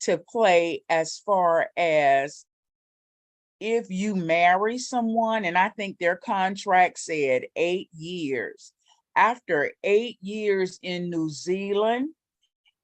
to play as far as if you marry someone, and I think their contract said 8 years. After 8 years in New Zealand,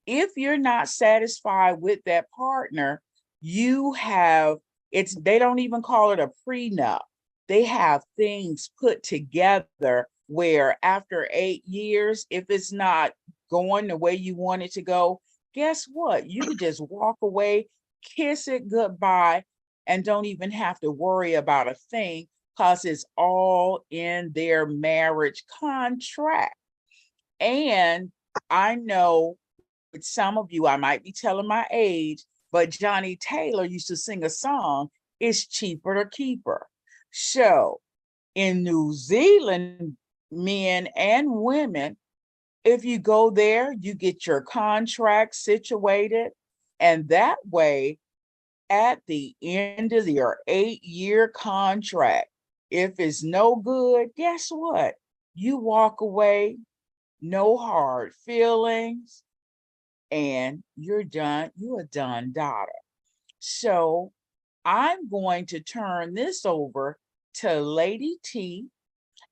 if you're not satisfied with that partner, you have, they don't even call it a prenup. They have things put together where after 8 years, if it's not going the way you want it to go, guess what? You could just walk away, kiss it goodbye, and don't even have to worry about a thing because it's all in their marriage contract. And I know with some of you, I might be telling my age, but Johnny Taylor used to sing a song, "It's Cheaper to Keep Her." So in New Zealand, men and women, if you go there, you get your contract situated. And that way, at the end of your 8-year contract, if it's no good, guess what? You walk away, no hard feelings, and you're done. You're a done daughter. So I'm going to turn this over to Lady T,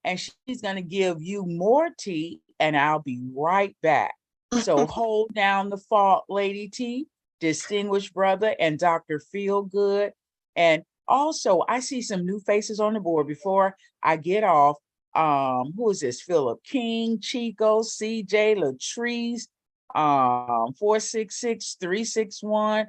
and she's going to give you more tea, and I'll be right back. So hold down the fort, Lady T, distinguished brother, and Dr. Feelgood. And also, I see some new faces on the board before I get off. Who is this? Philip King, Chico, CJ, Latrice, 466-361,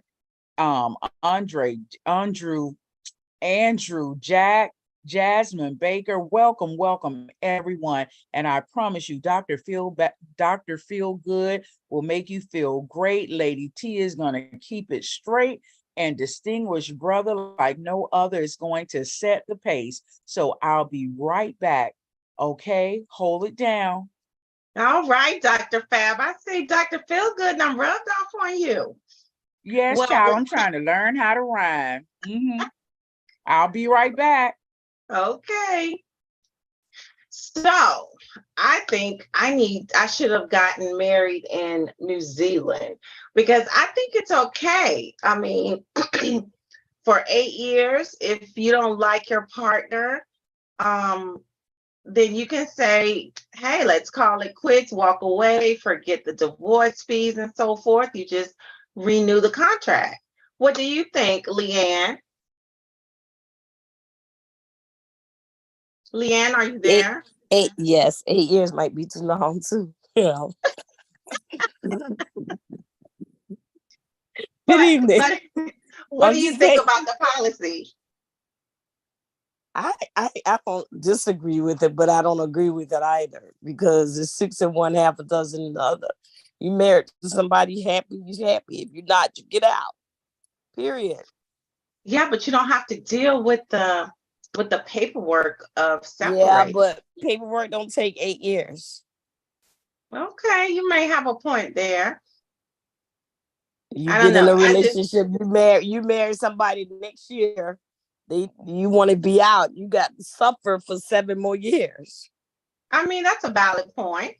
Andrew, Jack, Jasmine Baker. Welcome everyone. And I promise you, Dr. Feelgood will make you feel great. Lady T is going to keep it straight, and distinguished brother like no other is going to set the pace. So I'll be right back. Okay, hold it down. All right, Dr. Fab. I say Dr. Feelgood, and I'm rubbed off on you. Yes, child, I'm trying to learn how to rhyme. I'll be right back. Okay. So I think I should have gotten married in New Zealand, because I think it's okay. I mean, for 8 years, if you don't like your partner, then you can say, hey, let's call it quits, walk away, forget the divorce fees and so forth. You just renew the contract. What do you think, Leanne? Leanne, are you there? 8 years might be too long too. Yeah. Good evening. What do you think about the policy? I don't disagree with it, but I don't agree with it either, because it's 6 in one, half a dozen in the other. You married to somebody, happy, you're happy. If you're not, you get out. Period. Yeah, but you don't have to deal with the paperwork of separating. Yeah, but paperwork don't take 8 years. Okay, you may have a point there. You get in a relationship, you marry somebody next year, you want to be out. You got to suffer for 7 more years. I mean, that's a valid point.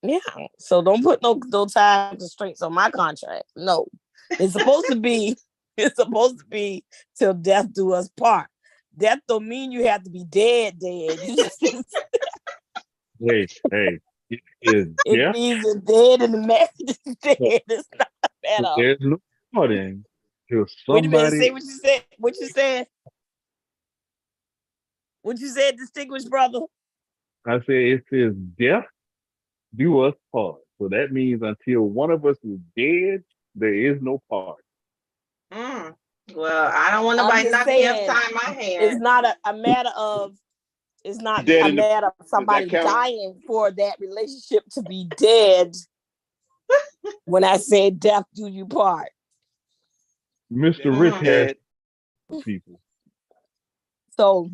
Yeah. So don't put no time constraints on my contract. No. It's supposed to be till death do us part. Death don't mean you have to be dead. You just Hey. it means you're dead and the marriage is dead. It's not better. There's no pardon till Wait a minute, somebody. say what you said. What you said? What you said, distinguished brother? I said it says death do us part. So that means until one of us is dead, there is no part. Well, I don't want nobody knocking me upside my head. It's not a matter of somebody dying for that relationship to be dead. When I say death do you part. Mr. Rich has people. So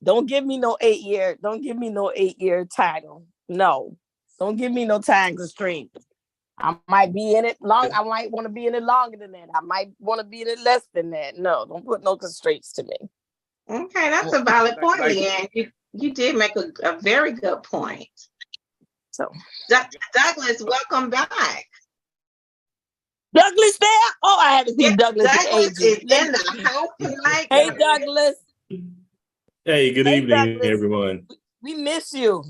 don't give me no 8 year. Don't give me no 8 year title. No, don't give me no time constraint. I might be in it long. I might want to be in it longer than that. I might want to be in it less than that. No, don't put no constraints to me. Okay, that's a valid point, Leanne. You did make a very good point. So, Douglas, welcome back. Douglas there? Oh, I haven't Yes, seen Douglas in Douglas ages. is in the house tonight. Hey, Douglas. Hey, good Hey, evening, Douglas. everyone. We miss you.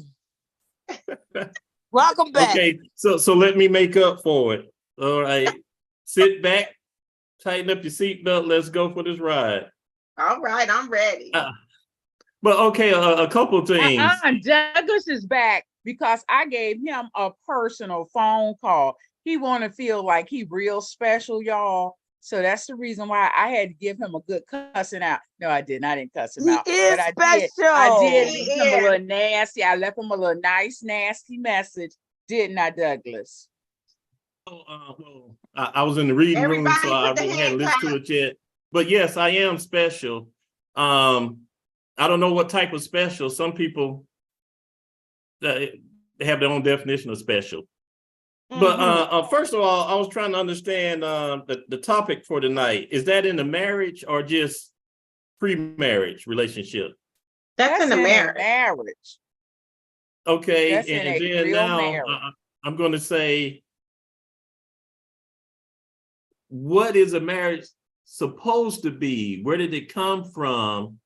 Welcome back. Okay, so let me make up for it. All right, sit back, tighten up your seatbelt. Let's go for this ride. All right, I'm ready. But okay, a couple things. Douglas is back because I gave him a personal phone call. He want to feel like he real special, y'all. So that's the reason why I had to give him a good cussing out. No, I didn't. I didn't cuss him He out, is but I special. did He leave him a is. little nasty. I left him a little nice, nasty message, didn't I, Douglas? Well, I was in the reading room, so Everybody I put the hadn't hand listened to clap. it yet. But yes, I am special. I don't know what type of special. Some people have their own definition of special. But first of all, I was trying to understand the topic for tonight. Is that in the marriage or just pre-marriage relationship? That's in the in a marriage. marriage. Okay, That's in and a then real now marriage. I'm going to say, what is a marriage supposed to be? Where did it come from?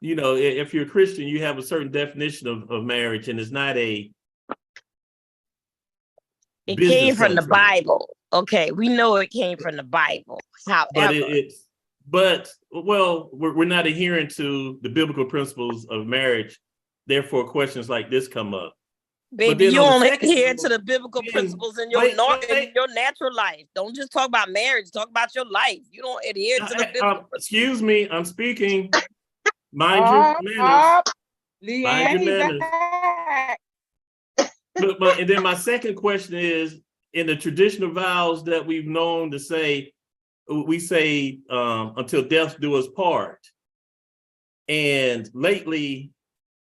You know, if you're a Christian, you have a certain definition of marriage, and it's not a It business came from the contract. Bible. Okay, we know it came from the Bible. But However, we're not adhering to the biblical principles of marriage. Therefore, questions like this come up. But baby, then you on the only second adhere level, to the biblical then principles in wait, in your natural life. Don't just talk about marriage. Talk about your life. You don't adhere to the biblical principles. excuse me, I'm speaking. Mind your manners. Mind Leanne, your he manners. back. But and then my second question is, in the traditional vows that we've known to say, we say until death do us part. And lately,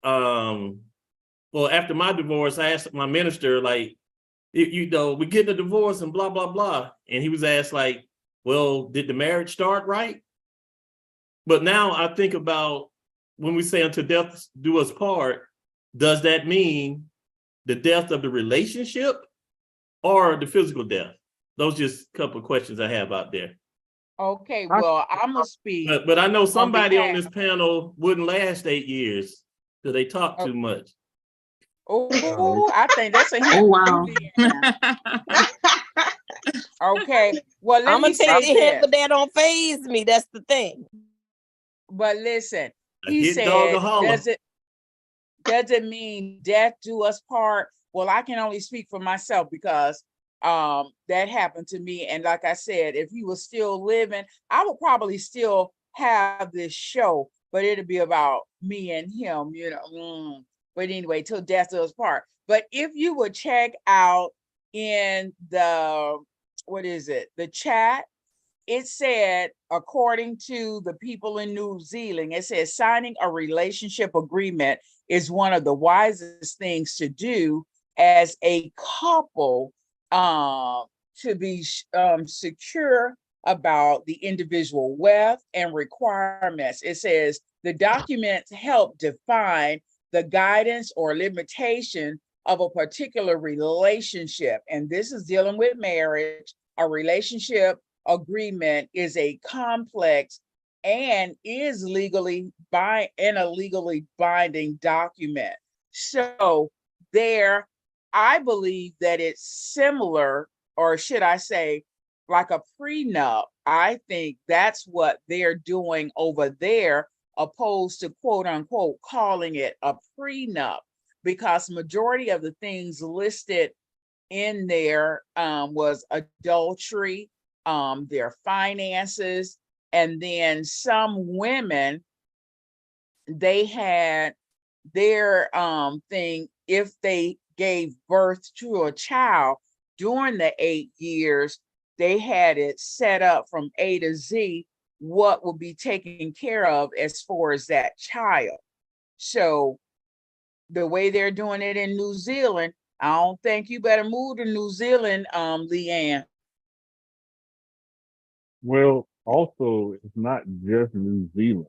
well, after my divorce, I asked my minister, like, you know, we're getting a divorce and blah, blah, blah. And he was asked, like, well, did the marriage start right? But now I think about when we say until death do us part, does that mean the death of the relationship or the physical death? Those just a couple of questions I have out there. Okay, well, I'm gonna speak But I know on somebody on behalf. this panel wouldn't last 8 years because they talk too much. Oh, I think that's a hint. Oh, wow. Okay, well, let I'm me gonna take say the hint, this. but that don't phase me. That's the thing. But listen, A he hit dog said, a holler. does it mean death do us part? Well, I can only speak for myself because that happened to me. And like I said, if he was still living, I would probably still have this show, but it'd be about me and him, you know. But anyway, till death do us part. But if you would check out in the, what is it, the chat, it said, according to the people in New Zealand, it says signing a relationship agreement is one of the wisest things to do as a couple, to be secure about the individual wealth and requirements. It says the documents help define the guidance or limitation of a particular relationship. And this is dealing with marriage. A relationship agreement is a complex and is legally a legally binding document. So there, I believe that it's similar, or should I say, like a prenup. I think that's what they're doing over there, opposed to quote unquote calling it a prenup, because majority of the things listed in there was adultery, their finances, and then some women, they had their thing, if they gave birth to a child during the 8 years, they had it set up from A to Z what will be taken care of as far as that child. So the way they're doing it in New Zealand, I don't think you better move to New Zealand, Leanne. Well, also, it's not just New Zealand.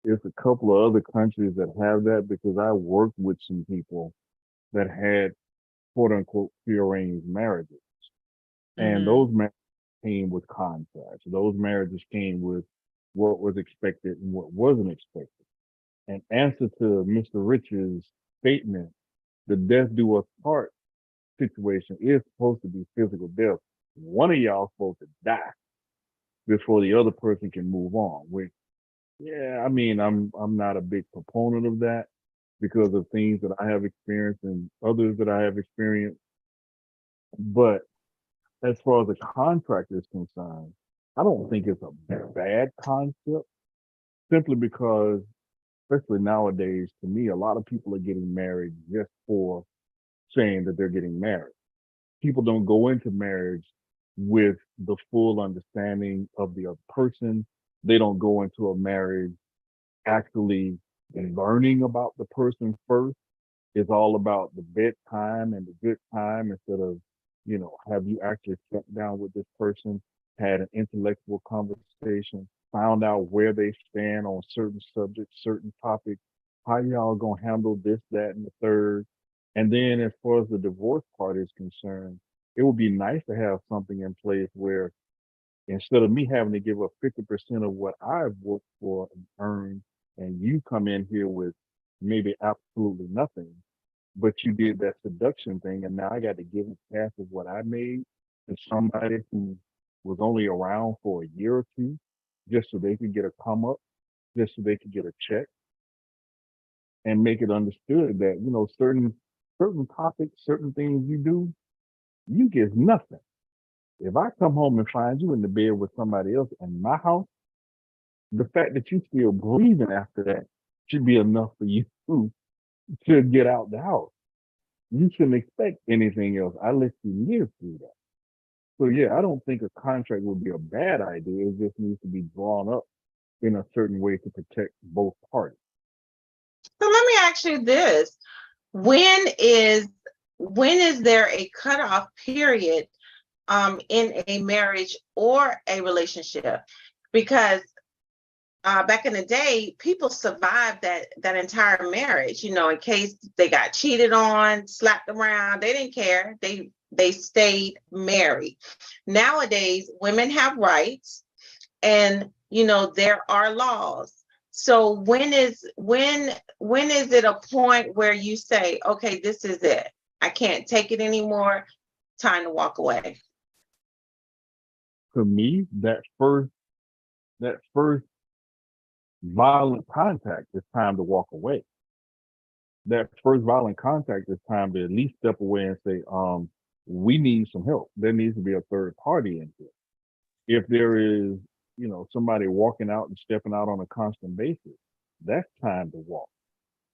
It's a couple of other countries that have that because I worked with some people that had quote unquote prearranged marriages. And those marriages came with contracts. Those marriages came with what was expected and what wasn't expected. And answer to Mr. Rich's statement, the death do us part situation is supposed to be physical death. One of y'all supposed to die before the other person can move on. Which, yeah, I mean, I'm not a big proponent of that because of things that I have experienced and others that I have experienced. But as far as the contract is concerned, I don't think it's a bad concept simply because, especially nowadays, to me, a lot of people are getting married just for saying that they're getting married. People don't go into marriage with the full understanding of the other person. They don't go into a marriage actually learning about the person first. It's all about the bedtime and the good time instead of, have you actually sat down with this person, had an intellectual conversation, found out where they stand on certain subjects, certain topics, how y'all gonna handle this, that, and the third. And then as far as the divorce part is concerned, it would be nice to have something in place where instead of me having to give up 50% of what I've worked for and earned, and you come in here with maybe absolutely nothing, but you did that seduction thing, and now I got to give half of what I made to somebody who was only around for a year or two, just so they could get a come up, just so they could get a check, and make it understood that certain topics, certain things you do, you get nothing. If I come home and find you in the bed with somebody else in my house, the fact that you still breathing after that should be enough for you to get out the house. You shouldn't expect anything else. I let you live through that. So yeah, I don't think a contract would be a bad idea. It just needs to be drawn up in a certain way to protect both parties. So let me ask you this. When is there a cutoff period in a marriage or a relationship? Because back in the day, people survived that entire marriage, in case they got cheated on, slapped around, they didn't care. They stayed married. Nowadays, women have rights, and there are laws. So when is it a point where you say, okay, this is it, I can't take it anymore, time to walk away? For me, that first violent contact is time to walk away. That first violent contact is time to at least step away and say, we need some help. There needs to be a third party in here. If there is, somebody walking out and stepping out on a constant basis, that's time to walk.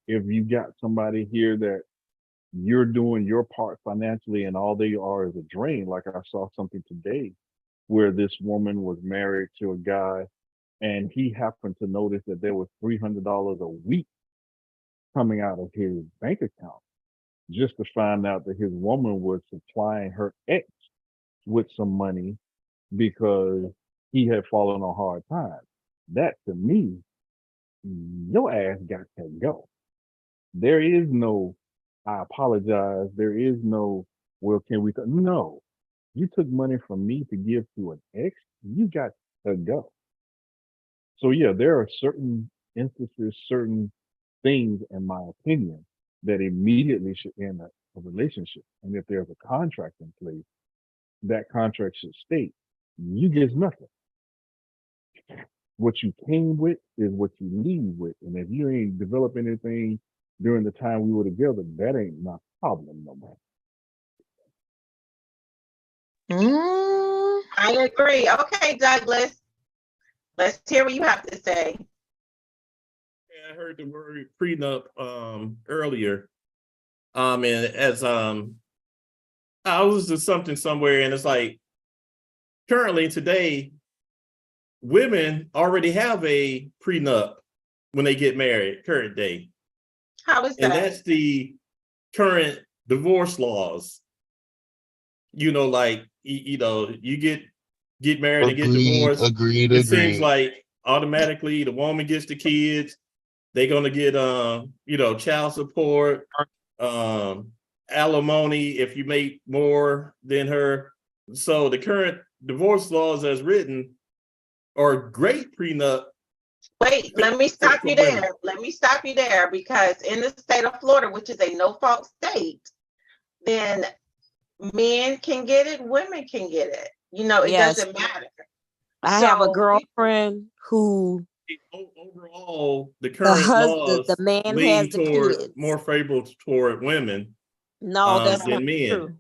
If you got somebody here that you're doing your part financially and all they are is a drain, like I saw something today where this woman was married to a guy and he happened to notice that there was $300 a week coming out of his bank account, just to find out that his woman was supplying her ex with some money because he had fallen on hard times. That to me, your ass got to go. There is no, I apologize. There is no, well, can we? No, you took money from me to give to an ex. You got to go. So yeah, there are certain instances, certain things, in my opinion, that immediately should end a relationship. And if there's a contract in place, that contract should state, you get nothing. What you came with is what you leave with. And if you ain't developed anything during the time we were together, that ain't my problem no more. I agree. Okay, Douglas, let's hear what you have to say. I heard the word prenup earlier. And as I was just something somewhere, and it's like currently today, women already have a prenup when they get married, current day. How is that? And that's the current divorce laws. Like you get married and get divorced. Agreed. Seems like automatically the woman gets the kids. They're gonna get child support, alimony if you make more than her. So the current divorce laws as written are great prenup. Wait, let me stop for you women. there. Let me stop you there, because in the state of Florida, which is a no-fault state, then men can get it, women can get it. You know, it Yes. doesn't matter. I have a So, girlfriend who Overall, the the current husband, the laws man has lean the toward kids. more favorable toward women No, that's than not men. true.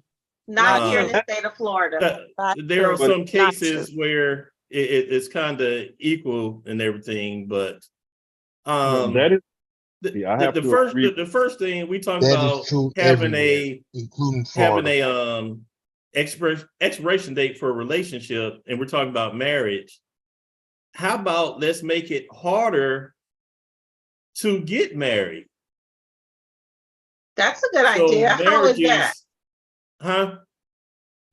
not Not here in true. the state of Florida. Not There are true. some Not true. cases where it's kind of equal and everything, but That is, I have to agree. the first thing we talk That about is true having everywhere, including having Florida. a expiration date for a relationship, and we're talking about marriage. How about let's make it harder to get married? That's a good So idea. How is that? marriages, huh?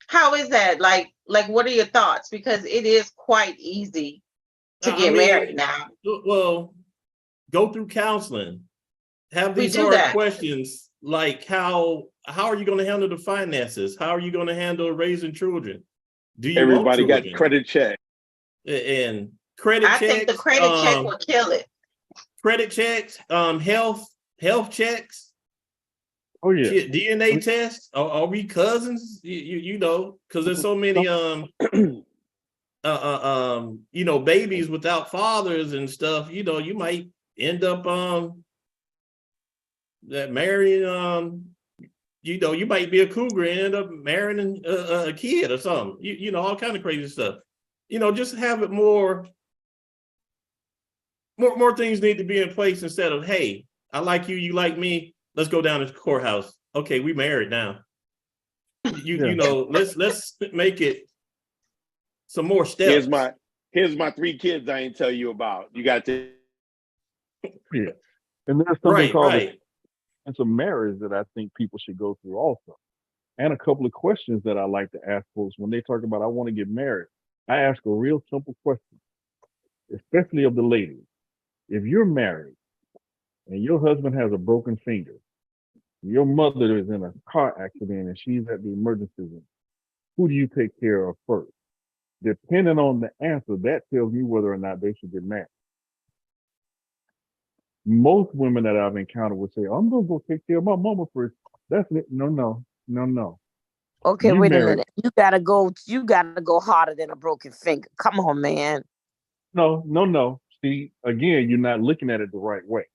How is that? Like, what are your thoughts? Because it is quite easy to I get mean, married now. well, go through counseling. Have We these do hard that. questions like how are you going to handle the finances? How are you going to handle raising children? Do you want Everybody got children? credit check. And credit I checks. think the credit check will kill it. Credit checks, health checks. Oh yeah. DNA tests. Are we cousins? You know, because there's so many babies without fathers and stuff. You know, you might end up that marrying you might be a cougar and end up marrying a kid or something. You know, all kind of crazy stuff. You know, just have it more things need to be in place instead of, hey, I like you, you like me. Let's go down to the courthouse. Okay, we married now. You know, let's make it some more steps. Here's my 3 kids I ain't tell you about. You got to. Yeah. And there's something called the sense of marriage that I think people should go through also. And a couple of questions that I like to ask folks when they talk about, I want to get married. I ask a real simple question, especially of the ladies. If you're married and your husband has a broken finger, your mother is in a car accident and she's at the emergency room, who do you take care of first? Depending on the answer, that tells me whether or not they should get married. Most women that I've encountered would say, I'm going to go take care of my mama first. That's it. No. Okay, You wait a married. minute. You gotta go harder than a broken finger. Come on, man. No. See, again, you're not looking at it the right way.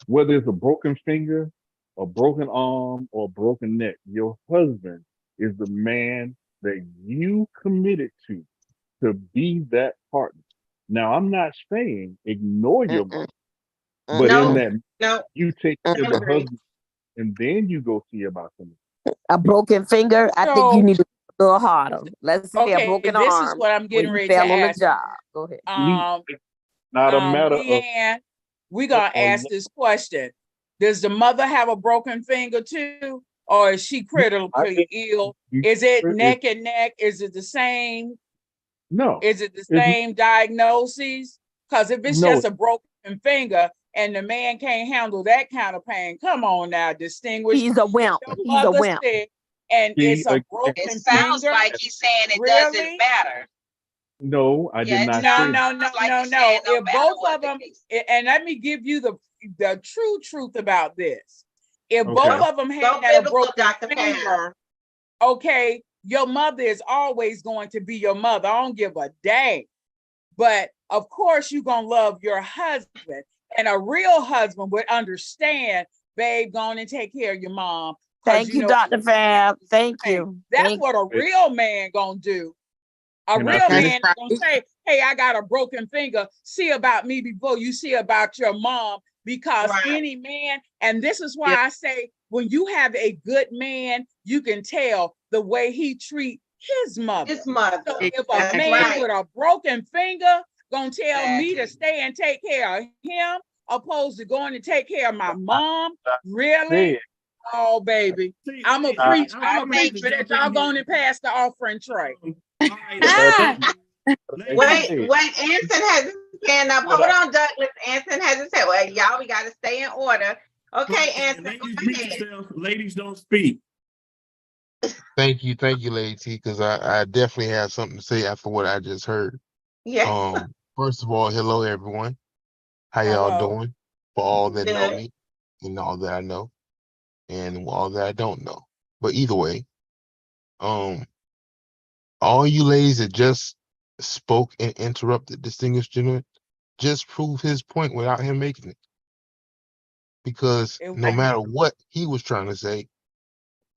Whether it's a broken finger, a broken arm, or a broken neck, your husband is the man that you committed to be that partner. Now, I'm not saying ignore your mother, but in that you take care of the husband and then you go see about something. A broken finger, I think you need to go a little harder. Let's say a broken this arm. Is what I'm getting ready fell to on ask. the job. Go ahead. Not a matter Leanne, we're gonna ask this question. Does the mother have a broken finger too? Or is she critically ill? Is it neck and neck? Is it the same? No. Is it the same diagnosis? Because if it's just a broken finger and the man can't handle that kind of pain, come on now, distinguish. He's a wimp. He's a wimp. And it's a broken finger. It sounds like he's saying it doesn't matter. No, I did not. No. If both of them, and let me give you the true truth about this. If both of them had a broken finger, okay, your mother is always going to be your mother. I don't give a dang. But of course, you're going to love your husband. And a real husband would understand, babe, go on and take care of your mom. Thank you, Dr. Fab. Thank you. That's what a real man going to do. A real man is going to say, hey, I got a broken finger. See about me before you see about your mom. Because any man, and this is why I say, when you have a good man, you can tell the way he treat his mother. So if a man with a broken finger gonna tell me to stay and take care of him, opposed to going to take care of my mom, really? Oh, baby. I'm going to preach for that. Y'all going and pass the offering tray. Wait, Anson has his hand up. Hold on, Douglas. Anson has his hand. Well, y'all, we got to stay in order. Okay, Anson. Ladies don't speak. thank you, Lady T, because I definitely have something to say after what I just heard. Yeah. First of all, hello everyone. How y'all Hello. doing? For all that know Good. me and all that I know and all that I don't know. But either way, um, all you ladies that just spoke and interrupted distinguished gentleman just proved his point without him making it. Because It, no matter what he was trying to say,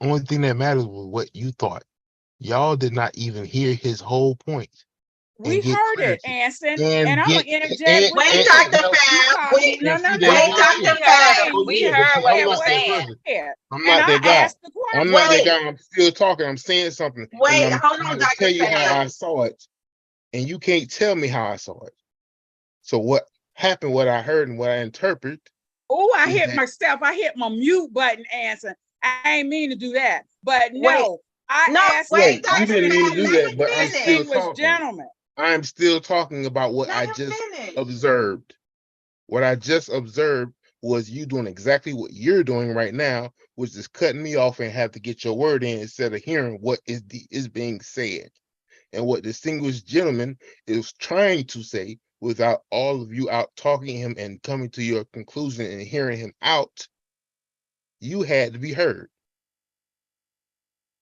only thing that matters was what you thought. Y'all did not even hear his whole point we and get heard it, clarity Anson, and and I'm get gonna interject with Wait, you. Dr. no, You Fab. called me. Wait, No, and no, see no. that wait, now Let see me Dr. say. Fab. oh We yeah, Let but me heard see, what say he I'm was not what that he saying. person. said, I'm and not I that guy. asked the I'm not that question. Wait, guy. I'm still talking. I'm saying something, and wait, I'm hold trying on, to tell Dr. you how Fab. I saw it, and you can't tell me how I saw it. So what happened, what I heard, and what I interpret Oh, I is hit that myself. I hit my mute button, Anson. I ain't mean to do that, but Wait, no, I no, asked the wait, right. You Dr. didn't question mean to Fab, to do let the that, him but I'm still finish. distinguished talking. gentleman. I'm still talking about what Let I him just finish. observed. What I just observed was you doing exactly what you're doing right now, which is cutting me off and have to get your word in instead of hearing what is being said. And what distinguished gentleman is trying to say without all of you out talking him and coming to your conclusion and hearing him out, you had to be heard.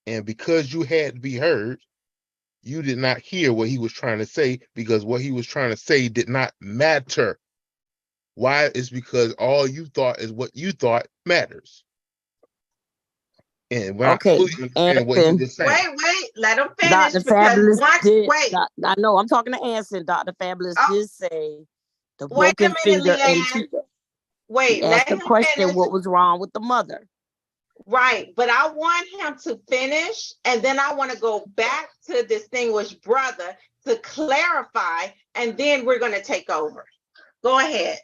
And because you had to be heard, you did not hear what he was trying to say because what he was trying to say did not matter. Why? It's because all you thought is what you thought matters. And we're not Okay, fully understanding what he Anson, was saying. Wait, let him finish Dr. because Fabulous once, did. wait, I know I'm talking to Anson. Dr. Fabulous oh, did say the wait a broken minute, finger, and Leanne. he Wait, asked let the him question, finish. what was wrong with the mother? Right, but I want him to finish, and then I want to go back to distinguished brother to clarify, and then we're going to take over. Go ahead.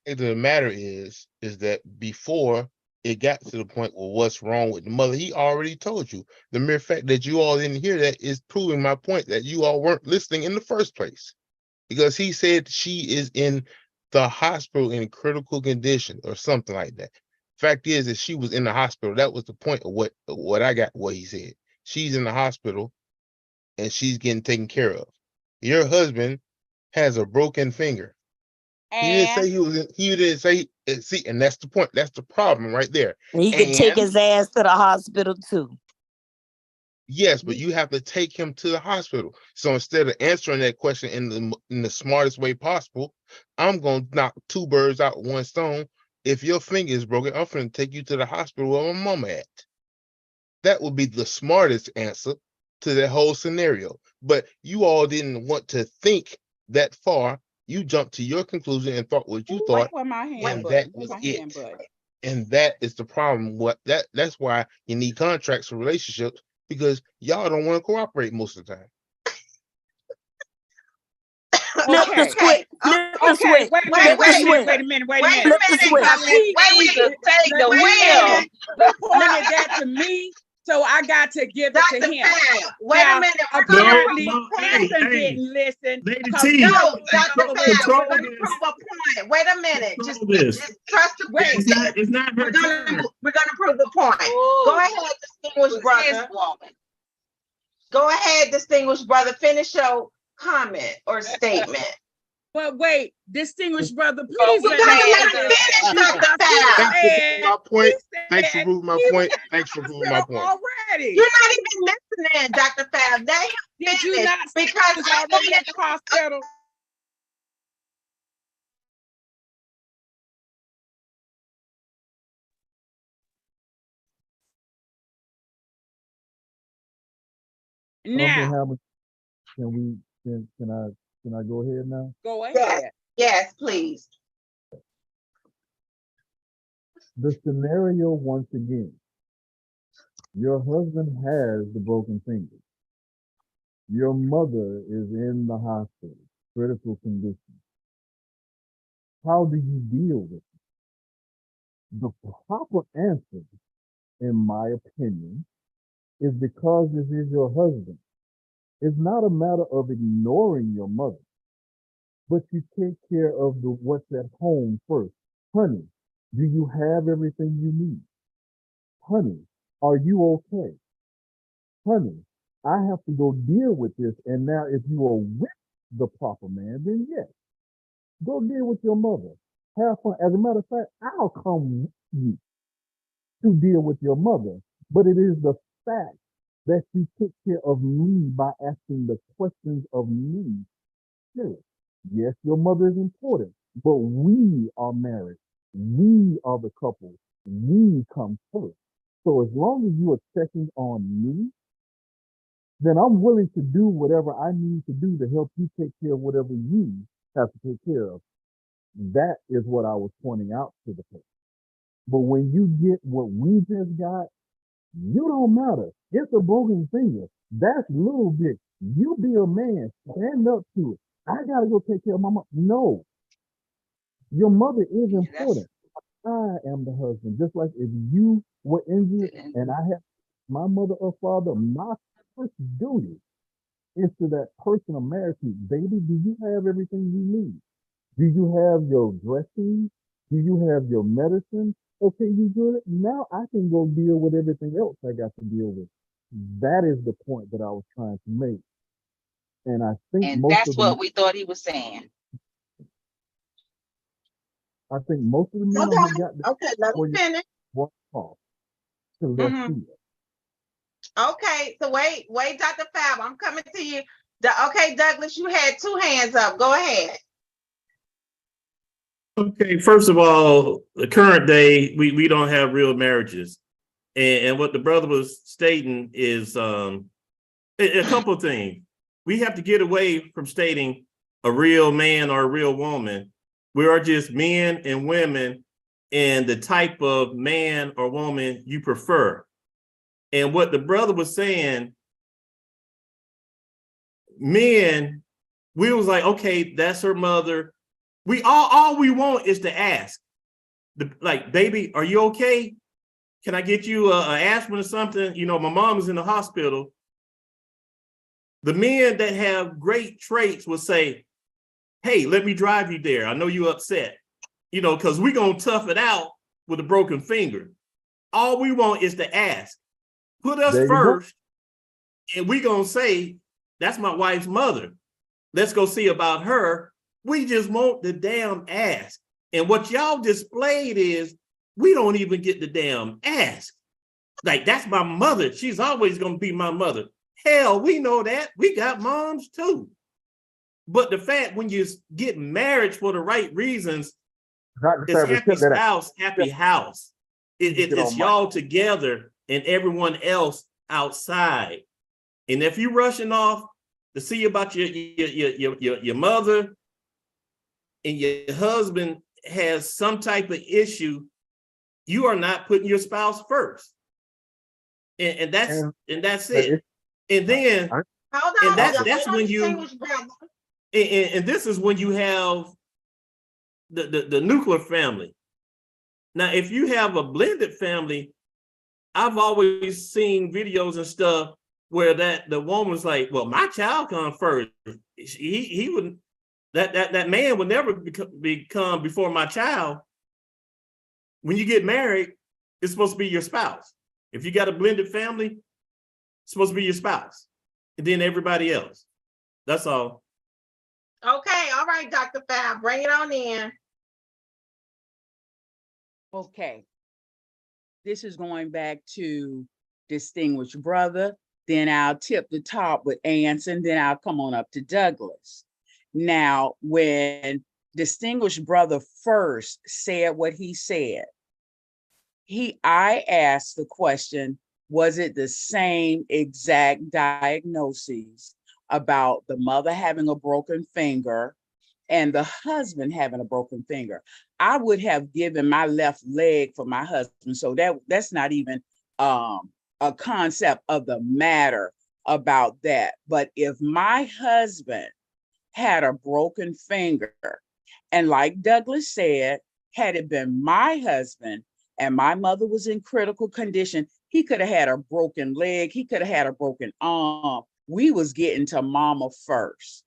The matter is that before it got to the point where what's wrong with the mother, he already told you. The mere fact that you all didn't hear that is proving my point that you all weren't listening in the first place. Because he said she is in the hospital in critical condition or something like that. Fact is that she was in the hospital. That was the point of what I got, what he said. She's in the hospital and she's getting taken care of. Your husband has a broken finger. He didn't say And he was. He didn't say. See, and that's the point. That's the problem right there. And he could take And his ass to the hospital too. yes, but you have to take him to the hospital. So instead of answering that question in the smartest way possible, I'm gonna knock two birds out with one stone. If your finger is broken, I'm gonna take you to the hospital where my mama at. That would be the smartest answer to that whole scenario. But you all didn't want to think that far. You jumped to your conclusion and thought what you ooh, thought, where my hand and that button? Where was my it. hand button? And that is the problem. That's why you need contracts for relationships because y'all don't want to cooperate most of the time. Flip the Okay. switch. Okay. Flip the Okay. switch. Wait a Wait, minute. Flip the Wait a wait, minute. switch. Wait a minute. Wait a wait a minute. Flip the minute, switch. Because guys. he Wait a the, minute. Take the the Wait a wheel. man minute. he No, pointed that to me, so I got to give it to Dr. him. Fab, wait a Now, minute. We're going to No, prove apparently, a no, hey, point. Anson hey, didn't listen Lady because T, we No, over here Dr. doubling Fab, we're control down. going to this, prove a point. Wait a minute. control this. Just trust the Wait, process. It's not her turn. We're gonna prove the point. Go Ooh, ahead, distinguished brother. Go ahead, distinguished brother. Finish your comment or statement. but wait, distinguished brother, oh, please You we let me gotta say let past him this that. finish, Dr. because Fab. Thanks for proving my he point. Thanks for said proving my he was point. in Thanks for the proving my hospital point. already. You're not even listening, Dr. Fab. Let him Did you finish not say he because was I already wanted at the hospital? Uncle Now, Hammer, can I go ahead now? go yes, ahead. yes, please. The scenario once again, your husband has the broken finger. Your mother is in the hospital, critical condition. How do you deal with it? The proper answer, in my opinion, is because this is your husband. It's not a matter of ignoring your mother, but you take care of the what's at home first. Honey, do you have everything you need? honey, are you okay? Honey, I have to go deal with this. And now if you are with the proper man, then yes, go deal with your mother. Have fun. As a matter of fact, I'll come with you to deal with your mother. But it is the fact that you took care of me by asking the questions of me. Sure. Yes, your mother is important, but we are married. We are the couple. We come first. So as long as you are checking on me, then I'm willing to do whatever I need to do to help you take care of whatever you have to take care of. That is what I was pointing out to the person. But when you get what we just got, you don't matter. It's a broken finger. That's little bit. You be a man. Stand up to it. I gotta go take care of my mom. No, your mother is Yeah, that's important. I am the husband. Just like if you were injured and I had my mother or father, my first duty is to that person I'm married to. Baby, do you have everything you need? Do you have your dressing? Do you have your medicine? Okay, you good? Now I can go deal with everything else I got to deal with. That is the point that I was trying to make. And I think and most that's of the what we thought he was saying. I think most of the men on here Okay, got this okay, let me for you finish. one off to their Hmm. feet. Okay, so wait, Dr. Fab, I'm coming to you. Okay, Douglas, you had two hands up. Go ahead. Okay, first of all, the current day, we don't have real marriages. And what the brother was stating is a couple of things. We have to get away from stating a real man or a real woman. We are just men and women and the type of man or woman you prefer. And what the brother was saying, men, we was like, okay, that's her mother. We all we want is to ask, like, baby, are you okay? Can I get you a aspirin or something? You know, my mom is in the hospital. The men that have great traits will say, hey, let me drive you there. I know you're upset, you know, because we're going to tough it out with a broken finger. All we want is to ask. Put us There you go. first, and we're going to say, that's my wife's mother. Let's go see about her. We just want the damn ask. And what y'all displayed is we don't even get the damn ask. Like, that's my mother. She's always going to be my mother. Hell, we know that. We got moms too. But the fact when you get married for the right reasons, Dr. it's Faber, happy tip that out. spouse, happy house. Get It's on mic. y'all together and everyone else outside. And if you're rushing off to see about your mother and your husband has some type of issue, you are not putting your spouse first. And And that's but it. And then Hold and on, that's hold on, when you distinguished brother. and this is when you have the nuclear family. Now, if you have a blended family, I've always seen videos and stuff where that the woman's like, well, my child comes first. He would that man would never become before my child. When you get married, it's supposed to be your spouse. If you got a blended family, it's supposed to be your spouse, and then everybody else. That's all. Okay, all right, Dr. Fab, bring it on in. Okay, this is going back to distinguished brother. Then I'll tip the top with Anson. Then I'll come on up to Douglas. Now, when distinguished brother first said what he said, I asked the question, was it the same exact diagnoses about the mother having a broken finger and the husband having a broken finger? I would have given my left leg for my husband. So that's not even a concept of the matter about that. But if my husband had a broken finger, and like Douglas said, had it been my husband and my mother was in critical condition, he could have had a broken leg, he could have had a broken arm. We was getting to mama first,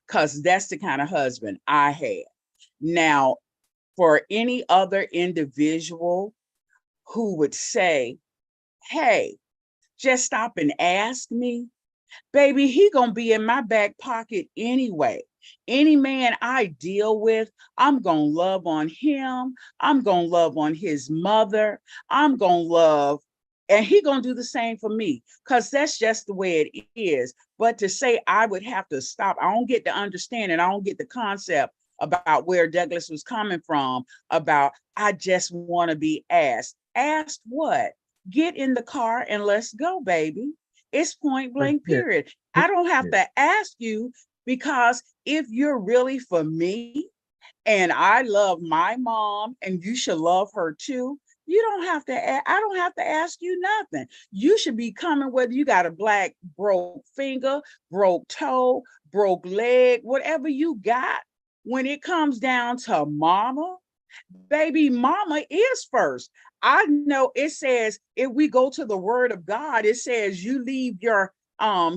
because that's the kind of husband I had. Now, for any other individual who would say, hey, just stop and ask me, baby, he gonna be in my back pocket anyway. Any man I deal with, I'm gonna love on him. I'm gonna love on his mother. I'm gonna love, and he gonna do the same for me, because that's just the way it is. But to say I would have to stop, I don't get the understanding. I don't get the concept about where Douglas was coming from about I just want to be asked. Asked what? Get in the car and let's go, baby. It's point blank, period. I don't have to ask you, because if you're really for me and I love my mom and you should love her too, you don't have to, I don't have to ask you nothing. You should be coming whether you got a black broke finger, broke toe, broke leg, whatever you got. When it comes down to mama, baby, mama is first. I know it says, if we go to the word of God, it says you leave your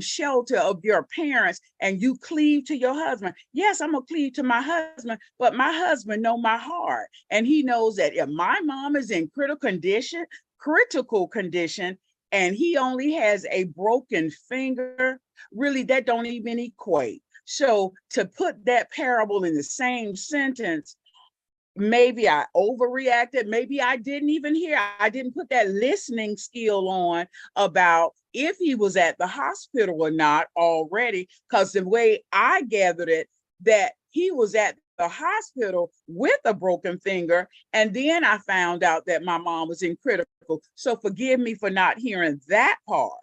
shelter of your parents and you cleave to your husband. Yes, I'm gonna cleave to my husband, but my husband know my heart, and he knows that if my mom is in critical condition, and he only has a broken finger, really that don't even equate. So to put that parable in the same sentence, maybe I overreacted. Maybe I didn't even hear. I didn't put that listening skill on about if he was at the hospital or not already, because the way I gathered it, that he was at the hospital with a broken finger. And then I found out that my mom was in critical. So forgive me for not hearing that part.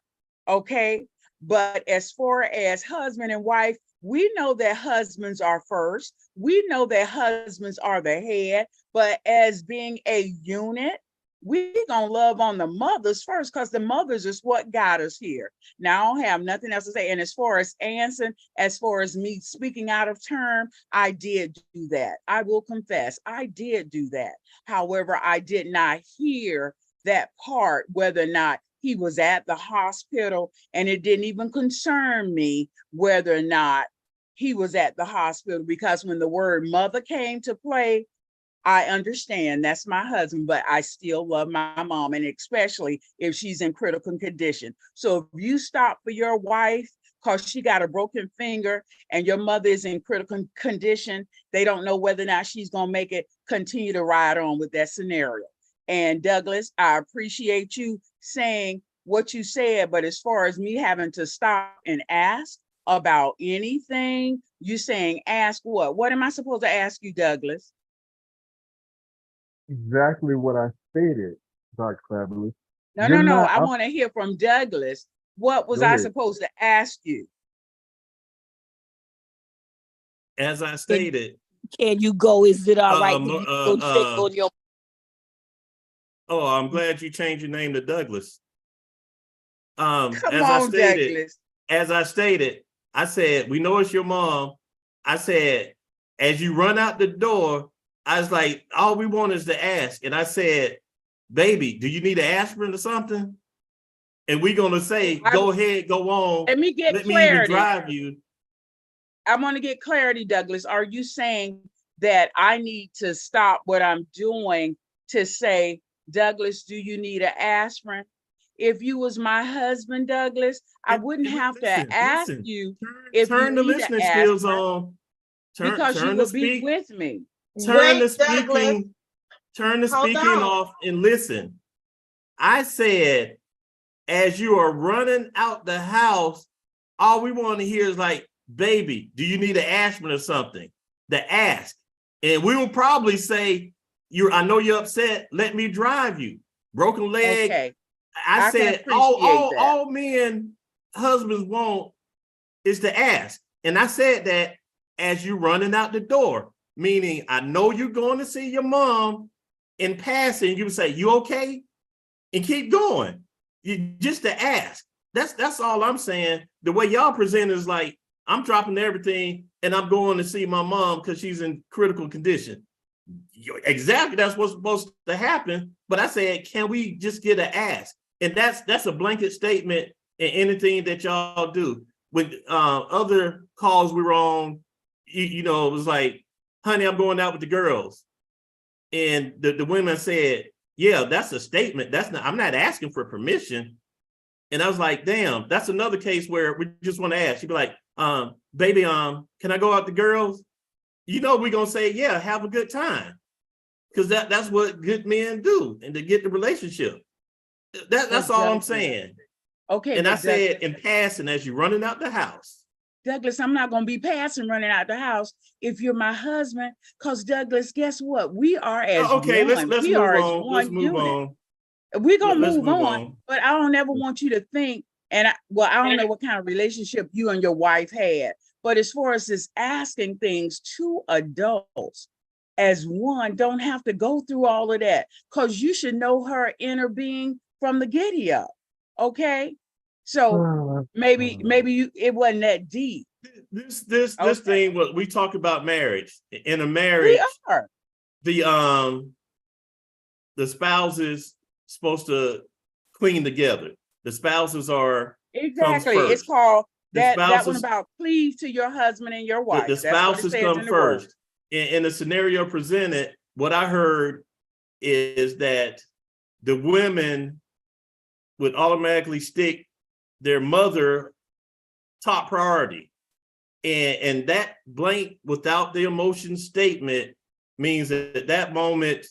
Okay. But as far as husband and wife, we know that husbands are first. We know that husbands are the head, but as being a unit, we gonna love on the mothers first, because the mothers is what got us here. Now, I don't have nothing else to say. And as far as Anson, as far as me speaking out of term, I did do that. I will confess, I did do that. However, I did not hear that part, whether or not he was at the hospital, and it didn't even concern me whether or not he was at the hospital, because when the word mother came to play, I understand that's my husband, but I still love my mom, and especially if she's in critical condition. So if you stop for your wife because she got a broken finger and your mother is in critical condition, they don't know whether or not she's going to make it, continue to ride on with that scenario. And Douglas, I appreciate you saying what you said, but as far as me having to stop and ask about anything, you saying ask what? What am I supposed to ask you, Douglas? Exactly what I stated, Dr. Fabulous. No, You're no, no. not, I want to hear from Douglas. What was go I ahead. supposed to ask you? As I stated, Can you go? Is it all right um, with uh, you to go check uh, on your? oh, I'm glad you changed your name to Douglas. Come on, Douglas. As I stated, I said, we know it's your mom. I said, as you run out the door, I was like, all we want is to ask. And I said, baby, do you need an aspirin or something? And we're going to say, go ahead, go on. Let me get Let me even clarity. drive you. I want to get clarity, Douglas. Are you saying that I need to stop what I'm doing to say, Douglas, do you need an aspirin? If you was my husband, Douglas, I wouldn't have to ask you if you Turn the need an listening skills aspirin, on. because you Turn the would be speak. with me. Turn Wait, the Douglas. speaking. Turn the Hold speaking on. off and listen. I said, as you are running out the house, all we want to hear is like, baby, do you need an aspirin or something? The ask. And we will probably say, I know you're upset. Let me drive you. Broken leg. Okay. I I can said, appreciate that. all men, husbands want is to ask. And I said that as you running out the door, meaning I know you're going to see your mom. In passing, you would say, you okay? And keep going. Just to ask. That's all I'm saying. The way y'all present is like, I'm dropping everything and I'm going to see my mom because she's in critical condition. Exactly, that's what's supposed to happen. But I said, can we just get an ask? And that's a blanket statement in anything that y'all do. With other calls we were on, you know, it was like, honey, I'm going out with the girls. And the women said, yeah, that's a statement. That's not, I'm not asking for permission. And I was like, damn, that's another case where we just want to ask. She'd be like, baby, can I go out with the girls? You know, we're gonna say, yeah, have a good time. Because that's what good men do, and to get the relationship. That's all I'm saying. Okay, And I but said in passing, as you're running out the house. Douglas, I'm not going to be passing running out the house if you're my husband. Because Douglas, guess what? We are as Okay, one. let's We move are as on. Let's one move unit. on. We're going to Let's move on, on. but I don't ever want you to think, and I don't know what kind of relationship you and your wife had, but as far as this asking things to adults as one, don't have to go through all of that, because you should know her inner being from the giddy up. Okay, so maybe it wasn't that deep. This Okay, thing, what we talk about marriage. In a we marriage, are. the spouses supposed to clean together. The spouses comes Exactly. It's first. called The that one spouses about cleave to your husband and your wife. the That's what it spouses says come in the word. first. In the scenario presented, what I heard is that the women would automatically stick their mother top priority. And that blank without the emotion statement means that at that moment,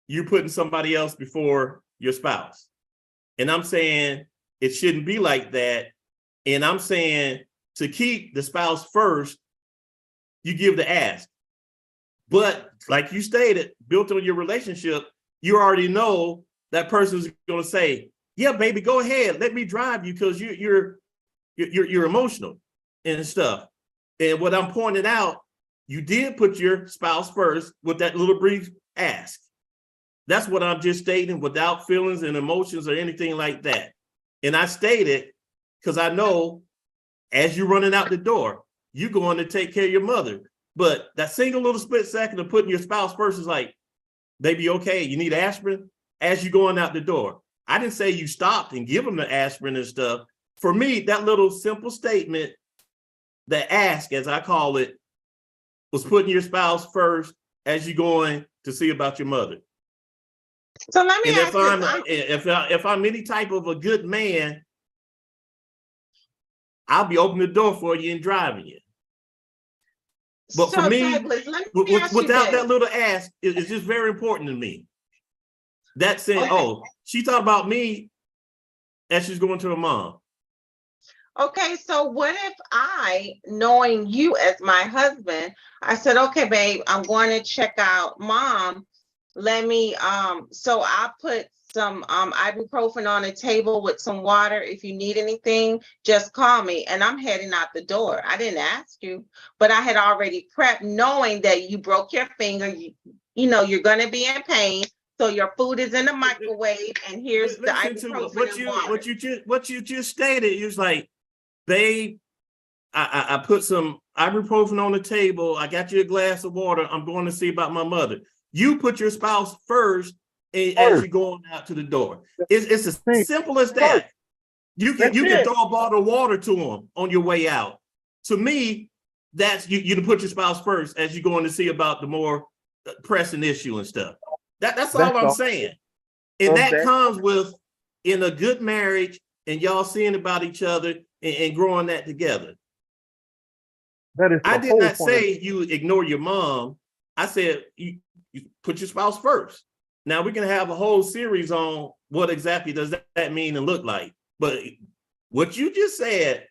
you're putting somebody else before your spouse. And I'm saying it shouldn't be like that. And I'm saying to keep the spouse first, you give the ask. But like you stated, built on your relationship, you already know that person's going to say, yeah, baby, go ahead. Let me drive you, because you're emotional and stuff. And what I'm pointing out, you did put your spouse first with that little brief ask. That's what I'm just stating, without feelings and emotions or anything like that. And I stated, because I know as you're running out the door, you're going to take care of your mother. But that single little split second of putting your spouse first is like, baby, okay, you need aspirin as you're going out the door. I didn't say you stopped and give them the aspirin and stuff. For me, that little simple statement, the ask, as I call it, was putting your spouse first as you're going to see about your mother. So let me And ask if I'm any type of a good man, I'll be opening the door for you and driving you. But for me, Douglas, let me ask you without this. that little ask, it's just very important to me. That saying, Okay. oh, she thought about me as she's going to her mom. Okay, so what if I, knowing you as my husband, I said, okay, babe, I'm going to check out mom. Let me, so I put some ibuprofen on the table with some water. If you need anything, just call me. And I'm heading out the door. I didn't ask you, but I had already prepped, knowing that you broke your finger. You know, you're going to be in pain. So your food is in the microwave, and here's the Listen to ibuprofen and water. what you just stated. It was like, babe, I put some ibuprofen on the table. I got you a glass of water. I'm going to see about my mother. You put your spouse first as you're going out to the door. It's as simple as that. You can throw a bottle of water to them on your way out. To me, that's you put your spouse first as you're going to see about the more pressing issue and stuff. That's all I'm saying. And that comes with, in a good marriage, and y'all seeing about each other and growing that together. That is I did not say you ignore your mom. I said you put your spouse first. Now we can have a whole series on what exactly does that mean and look like. But what you just said,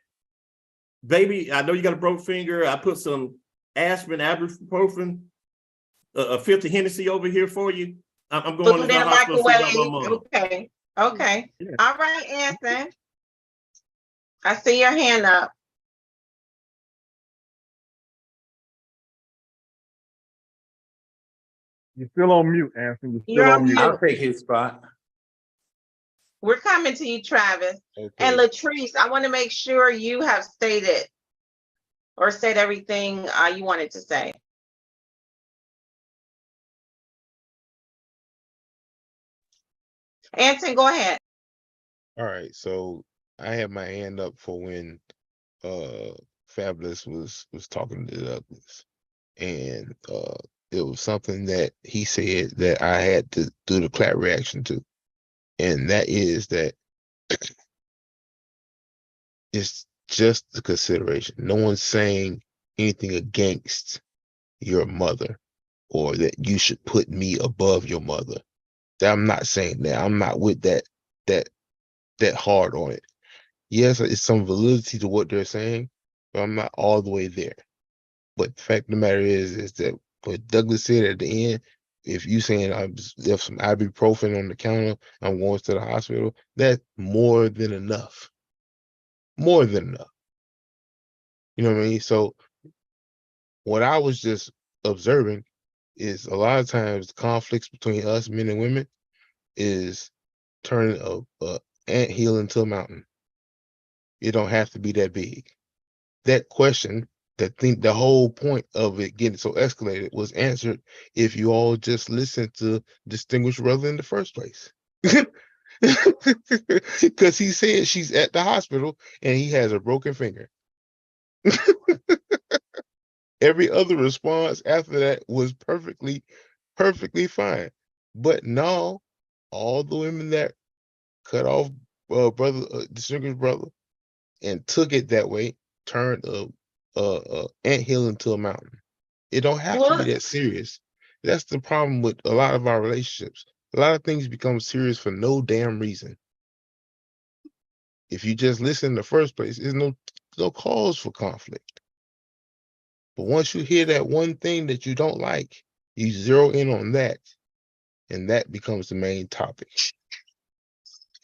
baby, I know you got a broke finger. I put some aspirin, ibuprofen, a 50 Hennessy over here for you. I'm going to Food the in the hospital to see about my microwave. mom. Okay. Okay. Yeah. All right, Anthony. I see your hand up. You're still on mute, Anthony. You're on mute. I'll take his spot. We're coming to you, Travis. Okay. And Latrice, I want to make sure you have stated or said everything you wanted to say. Anson, go ahead. All right. So I had my hand up for when Fabulous was talking to Douglas. And It was something that he said that I had to do the clap reaction to. And that is that it's just the consideration. No one's saying anything against your mother or that you should put me above your mother. I'm not saying that. I'm not with that hard on it. Yes, it's some validity to what they're saying, but I'm not all the way there. But the fact of the matter is that what Douglas said at the end, if you saying I left some ibuprofen on the counter, I'm going to the hospital, that's more than enough. More than enough. You know what I mean? So what I was just observing is a lot of times the conflicts between us men and women is turning a anthill into a mountain. It don't have to be that big. That question, the whole point of it getting so escalated was answered if you all just listened to Distinguished Brother in the first place. Because he said she's at the hospital and he has a broken finger. Every other response after that was perfectly fine. But no, all the women that cut off Distinguished Brother and took it that way turned a anthill into a mountain. It don't have to be Well, that serious. That's the problem with a lot of our relationships. A lot of things become serious for no damn reason. If you just listen in the first place, there's no cause for conflict. But once you hear that one thing that you don't like, you zero in on that, and that becomes the main topic.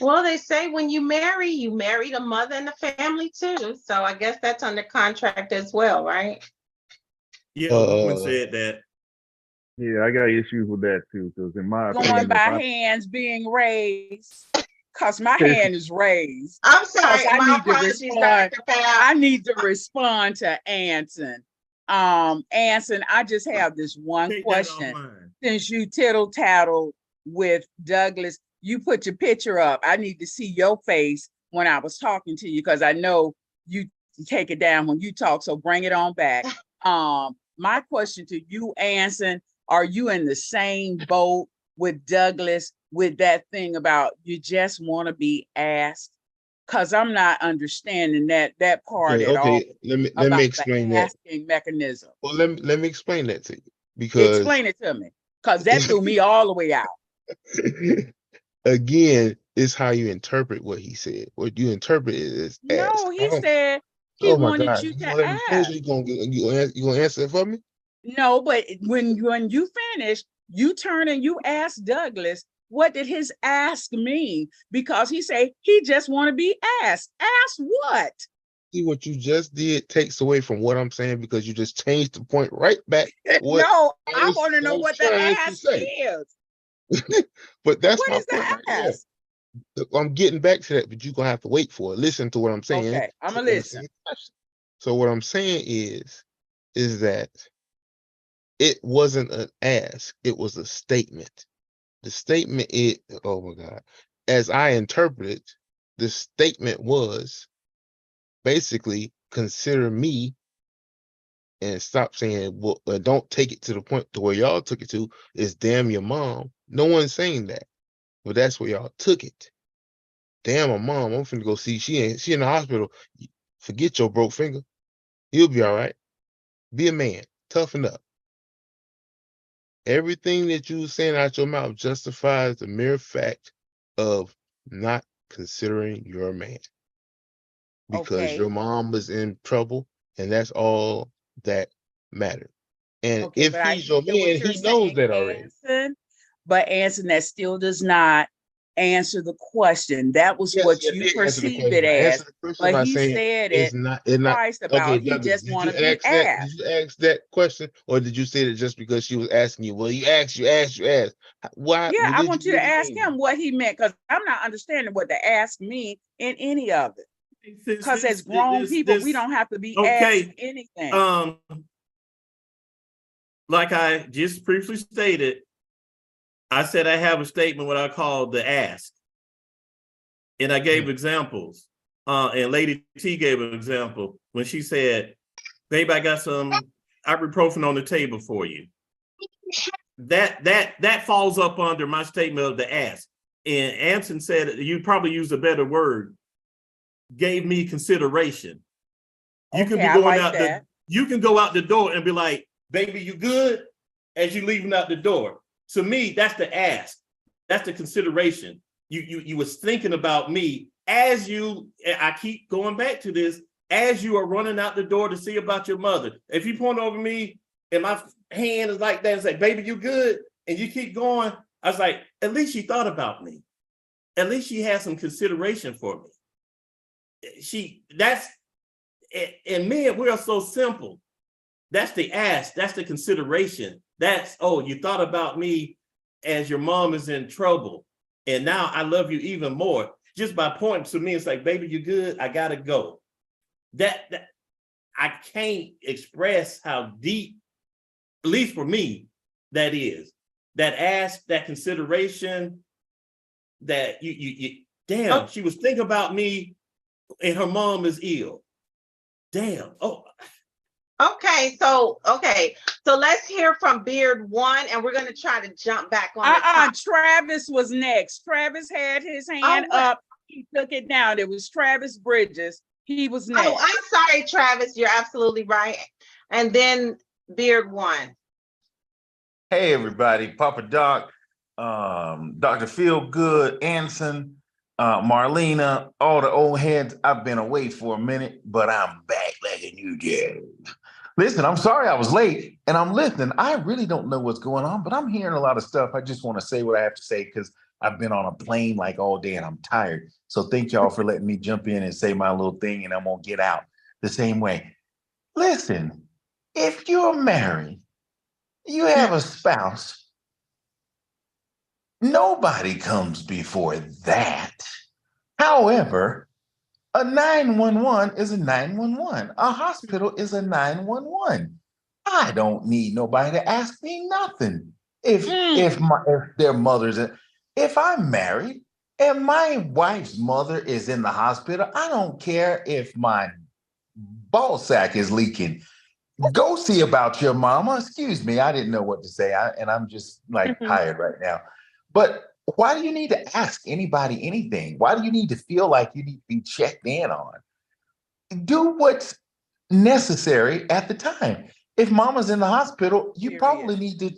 well, they say when you marry the mother and the family too. So I guess that's under contract as well, right? Yeah, a woman said that. Yeah, I got issues with that too, because in my Going opinion, if by I hands being raised, cause my hand is raised. I'm Cause sorry. I My need to apologies, respond. Dr. Val. I need to respond to Anson. Anson, I just have this one Take that question. offline. Since you tittle tattle with Douglas, you put your picture up. I need to see your face when I was talking to you, because I know you take it down when you talk. So bring it on back. My question to you, Anson, are you in the same boat with Douglas with that thing about you just want to be asked? Because I'm not understanding that part at all Okay. Let me about the explain that. asking mechanism. Well, let me explain that to you because Explain it to me, because that threw me all the way out. again, it's how you interpret what he said. What you interpret it as No, ask. I he don't. said he Oh my wanted God! you You to gonna let me finish? Or ask. you gonna answer it for me? No, but when you finish, you turn and you ask Douglas, what did his ask mean? Because he say he just want to be asked. Ask what? See what you just did takes away from what I'm saying because you just changed the point right back. What No, I I was, want to I know was what the trying to ask say, is. but that's What my is the point right there. ask? I'm getting back to that, but you're gonna have to wait for it. Listen to what I'm saying Okay, I'm to gonna answer listen. your question. So what I'm saying is that it wasn't an ask, it was a statement. The statement oh my God. As I interpreted, the statement was basically consider me and stop saying, well, don't take it to the point to where y'all took it to is damn your mom. No one's saying that, but that's where y'all took it. Damn my mom, I'm finna go see. She in the hospital. Forget your broke finger. You'll be all right. Be a man. Toughen up. Everything that you saying out your mouth justifies the mere fact of not considering your man because Okay, your mom was in trouble, and that's all that mattered. And okay, if but I he's your hear what man, you're he knows saying, that already. Anson. But Anson, that still does not answer the question. That was Yes, what you you did answer the perceived it question. I as. answered the question But by he saying said it's it not it not twice okay, about he Douglas. just Did want you to be ask that? Did asked. you ask that question, or did you say it just because she was asking you? Well, you asked. Why? Yeah, What I did you want you to really ask mean? him what he meant, because I'm not understanding what the ask me in any of it. Since Because as grown people, we this don't have to be asked okay. anything. Like I just briefly stated, I said I have a statement what I call the ask. And I gave examples. And Lady T gave an example when she said, babe, I got some ibuprofen on the table for you. that falls up under my statement of the ask. And Anson said, you probably use a better word, gave me consideration. You can Okay, be I going like out that. you can go out the door and be like, baby, you good? As you leaving out the door. To me, that's the ask. That's the consideration. You was thinking about me as you, I keep going back to this, as you are running out the door to see about your mother. If you point over me and my hand is like that and say, baby, you good? And you keep going, I was like, at least she thought about me. At least she had some consideration for me. And men, we are so simple. That's the ask, that's the consideration. That's, oh, you thought about me as your mom is in trouble. And now I love you even more. Just by pointing to me, it's like, baby, you good? I gotta go. That I can't express how deep, at least for me, that is. That ask, that consideration, that you damn, she was thinking about me and her mom is ill. Damn. Oh, Okay, so let's hear from Beard One, and we're gonna try to jump back on the top. Travis was next. Travis had his hand what? up. He took it down. It was Travis Bridges. He was next. Oh, I'm sorry, Travis. You're absolutely right. And then Beard One. Hey, everybody. Papa Doc, Dr. Feelgood, Anson, Marlena, all the old heads. I've been away for a minute, but I'm back like a new jazz. Listen, I'm sorry I was late, and I'm listening. I really don't know what's going on, but I'm hearing a lot of stuff. I just want to say what I have to say because I've been on a plane like all day and I'm tired. So thank y'all for letting me jump in and say my little thing, and I'm going to get out the same way. Listen, if you're married, you have a spouse, nobody comes before that. However, a 911 is a 911. A hospital is a 911. I don't need nobody to ask me nothing. If their mother's if I'm married and my wife's mother is in the hospital, I don't care if my ball sack is leaking. Go see about your mama. Excuse me, I didn't know what to say, and I'm just like tired right now. But why do you need to ask anybody anything? Why do you need to feel like you need to be checked in on? Do what's necessary at the time. If mama's in the hospital, you probably need to,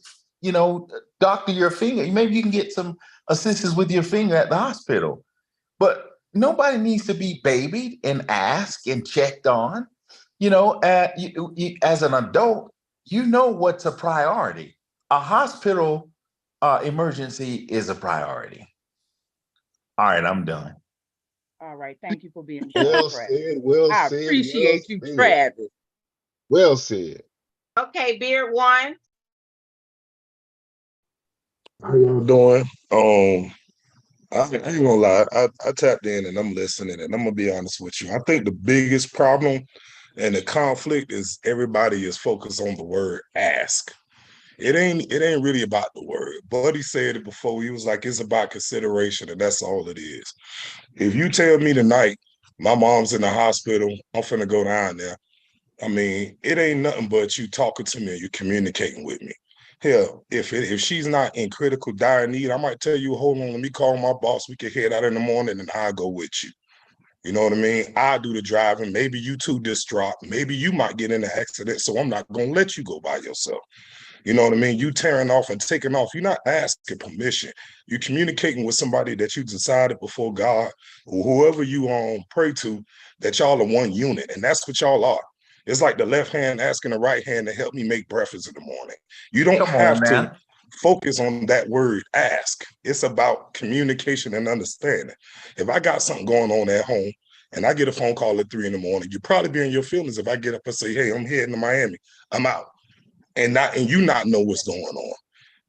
doctor your finger. Maybe you can get some assistance with your finger at the hospital. But nobody needs to be babied and asked and checked on. As an adult, you know what's a priority. A hospital emergency is a priority. All right, I'm done. All right, thank you for being Well Travis. said, well I said, appreciate you, said. Travis. Well said. Okay, Beard One. How y'all doing? I ain't gonna lie. I tapped in and I'm listening, and I'm gonna be honest with you. I think the biggest problem and the conflict is everybody is focused on the word ask. It ain't really about the word. Buddy said it before. He was like, it's about consideration, and that's all it is. If you tell me tonight my mom's in the hospital, I'm finna go down there. I mean, it ain't nothing but you talking to me and you communicating with me. Hell, if she's not in critical dire need, I might tell you, hold on, let me call my boss. We can head out in the morning and I'll go with you. You know what I mean? I do the driving. Maybe you too distraught. Maybe you might get in an accident, so I'm not gonna let you go by yourself. You know what I mean? You tearing off and taking off. You're not asking permission. You're communicating with somebody that you decided before God or whoever you pray to that y'all are one unit, and that's what y'all are. It's like the left hand asking the right hand to help me make breakfast in the morning. You don't Come on have to now. focus on that word ask. It's about communication and understanding. If I got something going on at home and I get a phone call at 3 a.m, you'd probably be in your feelings if I get up and say, hey, I'm heading to Miami. I'm out. And you not know what's going on.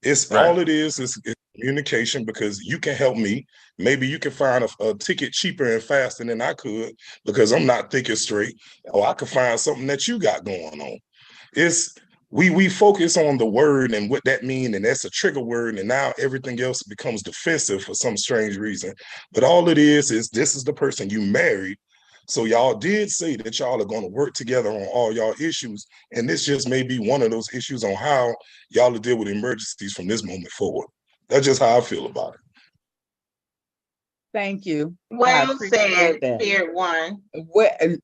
It's Right. all it is communication, because you can help me. Maybe you can find a ticket cheaper and faster than I could because I'm not thinking straight, or I could find something that you got going on. It's we focus on the word and what that means, and that's a trigger word, and now everything else becomes defensive for some strange reason. But all it is this is the person you married So y'all did say that y'all are going to work together on all y'all issues. And this just may be one of those issues on how y'all will deal with emergencies from this moment forward. That's just how I feel about it. Thank you. I Well appreciate said, that. Spirit One.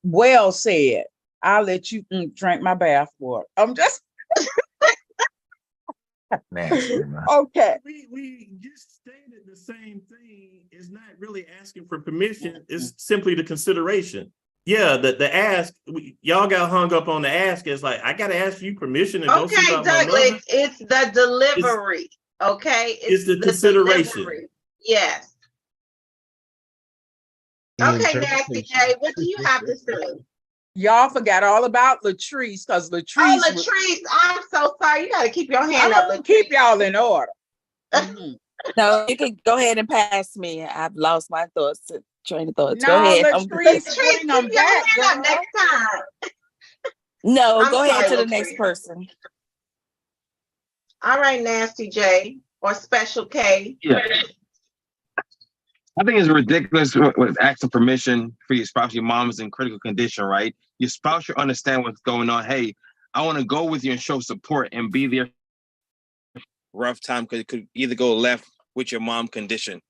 Well said. I'll let you drink my bath water. I'm just Nasty, man. okay. We just stated the same thing. It's not really asking for permission. It's simply the consideration. Yeah, the ask. Y'all got hung up on the ask. It's like I got to ask you permission to go see Okay, about my mother. Douglas, it's the delivery. Okay, It's the consideration. delivery. Yes. The Okay, Nasty J, what do you have to say? Y'all forgot all about Latrice because Oh, Latrice was. Latrice, I'm so sorry. You got to keep your I'm hand up, gonna Latrice. keep y'all in order. Mhm. No, you can go ahead and pass me. I've lost my thoughts, train of thoughts. Go No, ahead. Latrice, Latrice, bring keep them your back, hand up girl. next time. No, I'm go ahead sorry, to the Latrice. next person. All right, Nasty J or Special K. Yeah. I think it's ridiculous with asking permission for your spouse. Your mom is in critical condition, right? Your spouse should understand what's going on. Hey, I want to go with you and show support and be there. Rough time because it could either go left with your mom condition. You know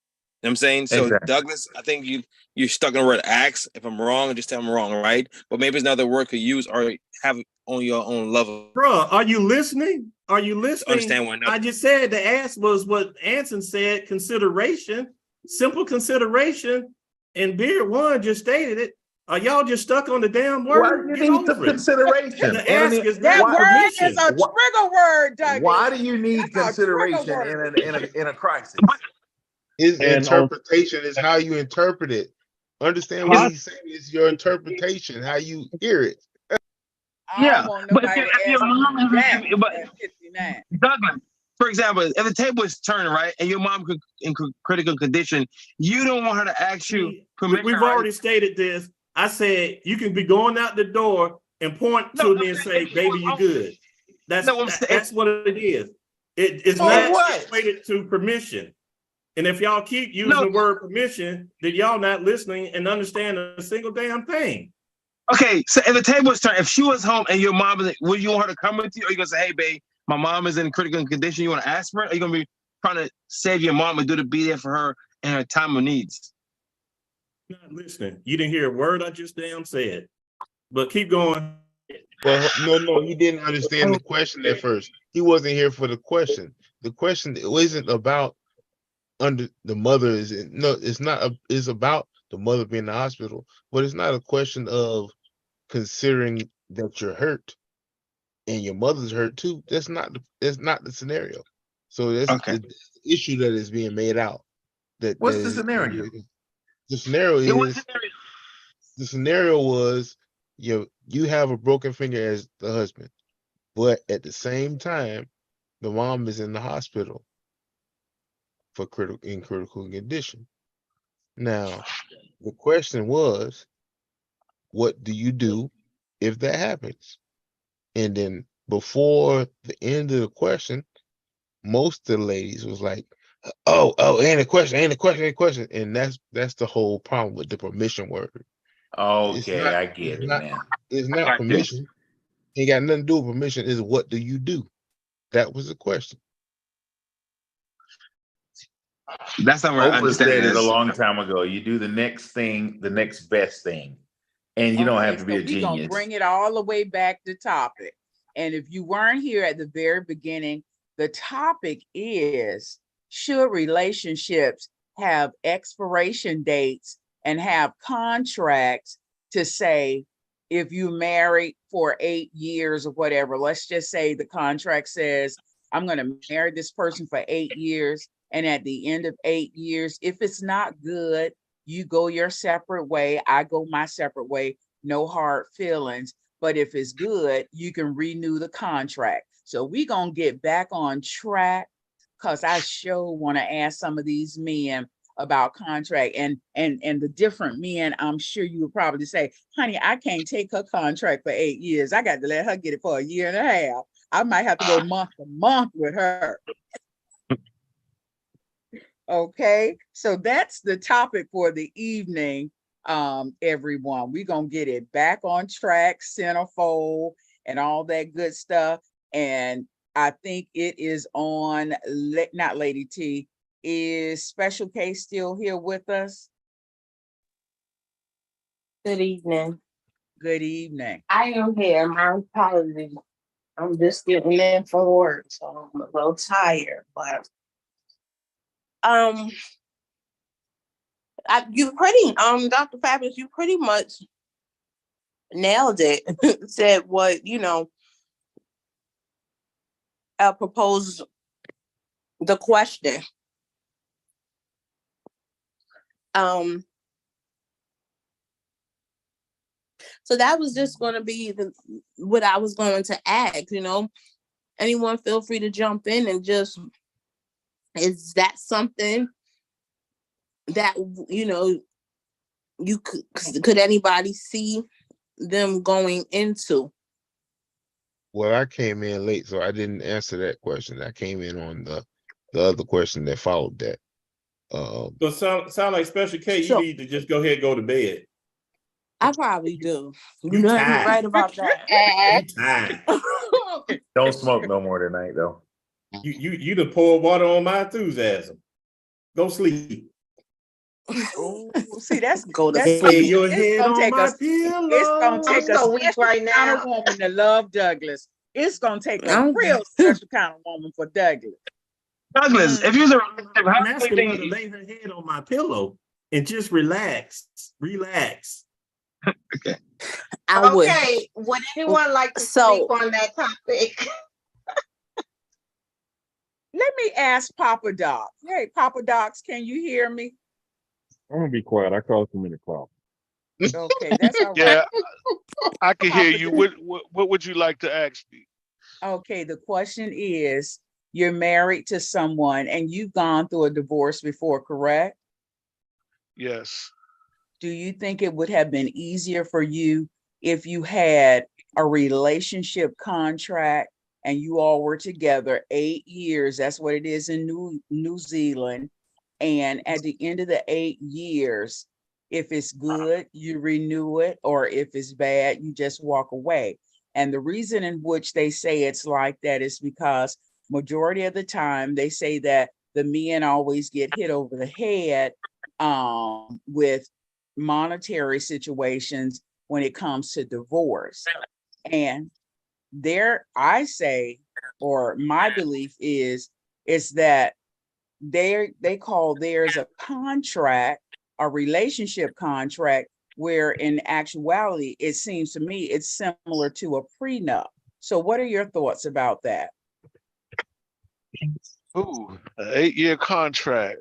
what I'm saying? So Exactly. Douglas, I think you're stuck on the word ask. If I'm wrong, just tell I'm wrong, right? But maybe it's another word to use or have on your own level. Bro, are you listening? Are you listening? Understand one another. I just said the ask was what Anson said, consideration, simple consideration, and Beard One just stated it. Are y'all just stuck on the damn word? Why do you Get need some over it. consideration? The ask is That not word permission. is a trigger word, Douglas. Why do you need That's a trigger consideration word. in a crisis? His And interpretation is how you interpret it. Understand what he's saying is your interpretation, how you hear it. I Yeah, don't want but nobody if to your ask me mom that is, but at 59. Douglas, for example, if the table is turned right and your mom in critical condition, you don't want her to ask you permission. We've right? already stated this. I said you can be going out the door and point No, to me and say, if "Baby, you good." No, I'm saying, That's what it is. It's So not what? equated to permission. And if y'all keep using No. the word permission, then y'all not listening and understand a single damn thing. okay, so if the table is turned, if she was home and your mom is, would you want her to come with you? Or are you gonna say, hey, babe, my mom is in critical condition. You want to ask for it? Or are you gonna be trying to save your mom and be there for her in her time of needs? Not listening. You didn't hear a word I just damn said. But keep going. Well, no, he didn't understand the question at first. He wasn't here for the question. The question isn't about under the mother is in, no, it's not. It's about the mother being in the hospital, but it's not a question of considering that you're hurt and your mother's hurt too. That's not the scenario. So that's Okay. the issue that is being made out. What's the scenario? The scenario It was is the scenario was you have a broken finger as the husband, but at the same time, the mom is in the hospital for critical condition. Now, the question was, what do you do if that happens? And then before the end of the question, most of the ladies was like, oh, ain't a question, ain't a question, ain't a question. And that's the whole problem with the permission word. Okay, I get it now. It's not permission. Ain't got nothing to do with permission. Is what do you do? That was the question. That's not where I Oprah understand said it a this. long time ago. You do the next thing, the next best thing. And you don't have to be a we're gonna genius. bring it all the way back to topic. And if you weren't here at the very beginning, the topic is, should relationships have expiration dates and have contracts to say, if you married for 8 years or whatever, let's just say the contract says, I'm going to marry this person for 8 years. And at the end of 8 years, if it's not good, you go your separate way, I go my separate way, no hard feelings. But if it's good, you can renew the contract. So we're going to get back on track because I sure want to ask some of these men about contract and the different men. I'm sure you would probably say, honey, I can't take her contract for 8 years. I got to let her get it for a year and a half. I might have to go month to month with her. Okay, so that's the topic for the evening. everyone. We're gonna get it back on track, centerfold, and all that good stuff. And I think it is on, not Lady T. Is Special K still here with us? Good evening. Good evening. I am here. My apologies. I'm just getting in from work, so I'm a little tired. But you pretty Dr. Fabulous, you pretty much nailed it. Said what proposed the question. So that was just going to be what I was going to ask. Anyone feel free to jump in and just, is that something that you could anybody see them going into? Well, I came in late, so I didn't answer that question. I came in on the other question that followed that. So sound like Special K, you need to just go ahead and go to bed. I probably do. You You're tired. right about that. You tired. Don't smoke no more tonight, though. You done poured water on my enthusiasm. Go sleep. Oh, see, that's Go to that's sleep. Your it's head gonna on take my us. pillow. It's gonna take I'm a so weak special right kind of now. woman to love Douglas. It's gonna take a I'm- real special kind of woman for Douglas. Douglas, if you're the I'm asking her to lay her head on my pillow and just relax. Relax. Okay. I would. Okay, would anyone like to So- speak on that topic? Let me ask Papa Doc. Hey, Papa Docs, can you hear me? I'm gonna be quiet. I caused too many problems. Okay, that's all right. Yeah, I can hear Papa you. Doc. What would you like to ask me? Okay, the question is, you're married to someone and you've gone through a divorce before, correct? Yes. Do you think it would have been easier for you if you had a relationship contract and you all were together 8 years? That's what it is in New Zealand. And at the end of the 8 years, if it's good, you renew it, or if it's bad, you just walk away. And the reason in which they say it's like that is because majority of the time they say that the men always get hit over the head with monetary situations when it comes to divorce. And I say, or my belief is that they call theirs a contract, a relationship contract, where in actuality, it seems to me it's similar to a prenup. So what are your thoughts about that? Ooh, an 8-year contract.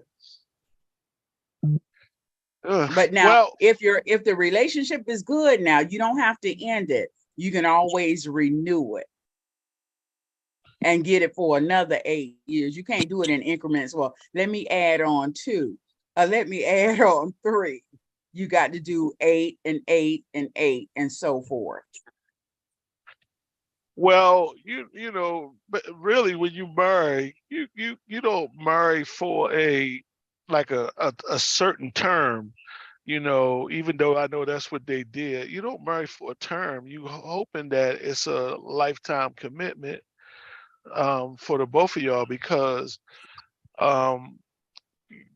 But now, Well, if the relationship is good, now you don't have to end it. You can always renew it and get it for another 8 years. You can't do it in increments. Well, let me add on 2. Let me add on 3. You got to do 8 and 8 and 8 and so forth. well, you know, but really, when you marry, you don't marry for a certain term. You know, even though I know that's what they did, you don't marry for a term. You hoping that it's a lifetime commitment for the both of y'all, because um,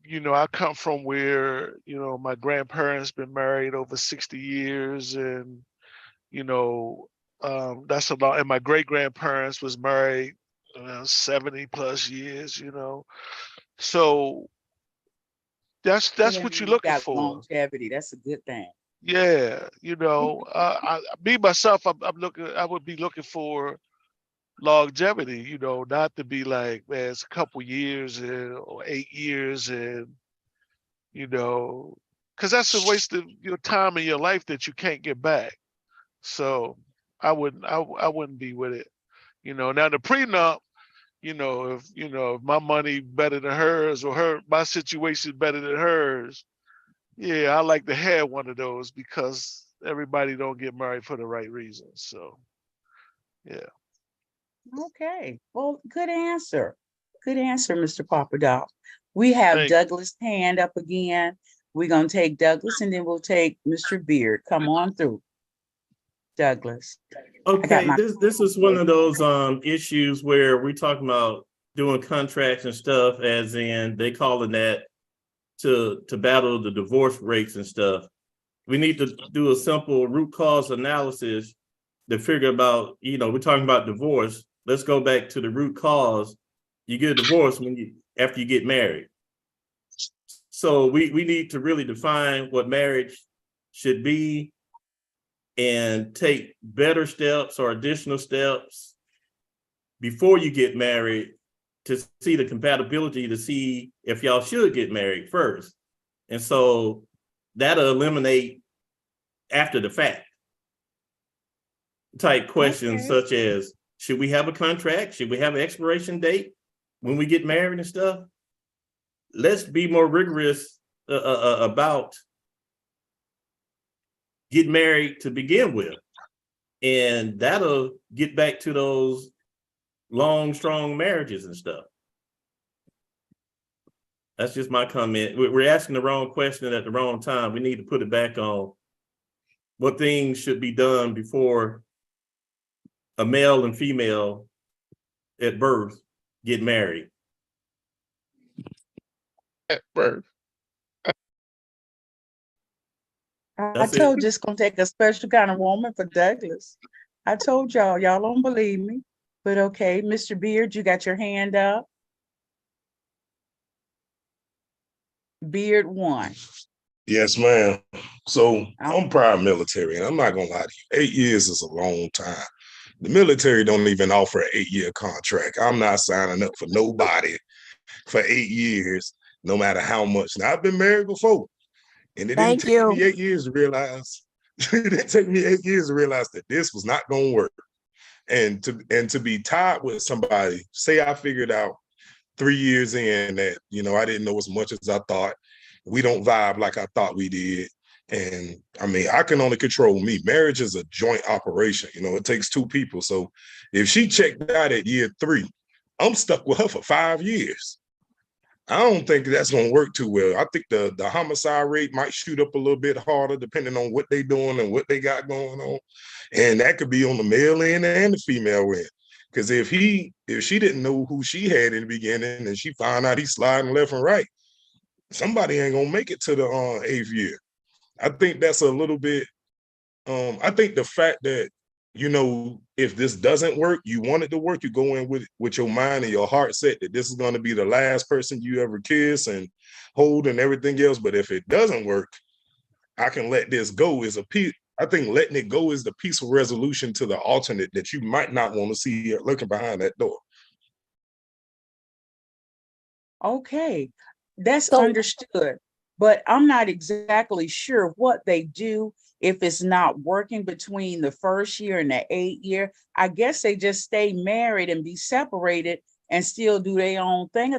you know, I come from where, you know, my grandparents been married over 60 years, and you know, that's a lot. And my great grandparents was married 70 plus years, you know. So So that's that what you're means you looking got for. longevity. That's a good thing. Yeah, you know, me myself, I would be looking for longevity, you know, not to be like, man, it's a couple years or 8 years, and you know, because that's a waste of your time and your life that you can't get back. So I wouldn't be with it. You know, now the prenup, you know, if my money better than hers, or my situation better than hers, yeah, I like to have one of those, because everybody don't get married for the right reasons. So yeah. Okay. Well, good answer. Good answer, Mr. Papadoc. We have Thank you. Douglas' hand up again. We're gonna take Douglas and then we'll take Mr. Beard. Come on through, Douglas. Okay, this is one of those issues where we're talking about doing contracts and stuff, as in they calling that to battle the divorce rates and stuff. We need to do a simple root cause analysis to figure about, we're talking about divorce. Let's go back to the root cause. You get a divorce after you get married. So we need to really define what marriage should be and take better steps or additional steps before you get married to see the compatibility, to see if y'all should get married first. And so that'll eliminate after the fact type questions, such as, should we have a contract? Should we have an expiration date when we get married and stuff? Let's be more rigorous about getting married to begin with. And that'll get back to those long, strong marriages and stuff. That's just my comment. We're asking the wrong question at the wrong time. We need to put it back on what things should be done before a male and female at birth get married. At birth. I told you it's gonna take a special kind of woman for Douglas. I told y'all don't believe me. But okay, Mr. Beard, you got your hand up. Beard 1. Yes, ma'am. So I'm prior military, and I'm not gonna lie to you. 8 years is a long time. The military don't even offer an 8-year contract. I'm not signing up for nobody for 8 years, no matter how much. Now, I've been married before, and it didn't take me 8 years to realize. It didn't take me 8 years to realize that this was not gonna work. And to be tied with somebody, say I figured out 3 years in that, I didn't know as much as I thought. We don't vibe like I thought we did. And I mean, I can only control me. Marriage is a joint operation. It takes two people. So if she checked out at year 3, I'm stuck with her for 5 years. I don't think that's going to work too well. I think the homicide rate might shoot up a little bit harder depending on what they're doing and what they got going on. And that could be on the male end and the female end. Because if she didn't know who she had in the beginning and she found out he's sliding left and right, somebody ain't gonna make it to the 8th year. I think that's a little bit. I think the fact that if this doesn't work, you want it to work. You go in with your mind and your heart set that this is going to be the last person you ever kiss and hold and everything else. But if it doesn't work, I can let this go. I think letting it go is the peaceful resolution to the alternate that you might not want to see looking behind that door. Okay, that's understood. But I'm not exactly sure what they do if it's not working between the 1st year and the 8th year. I guess they just stay married and be separated and still do their own thing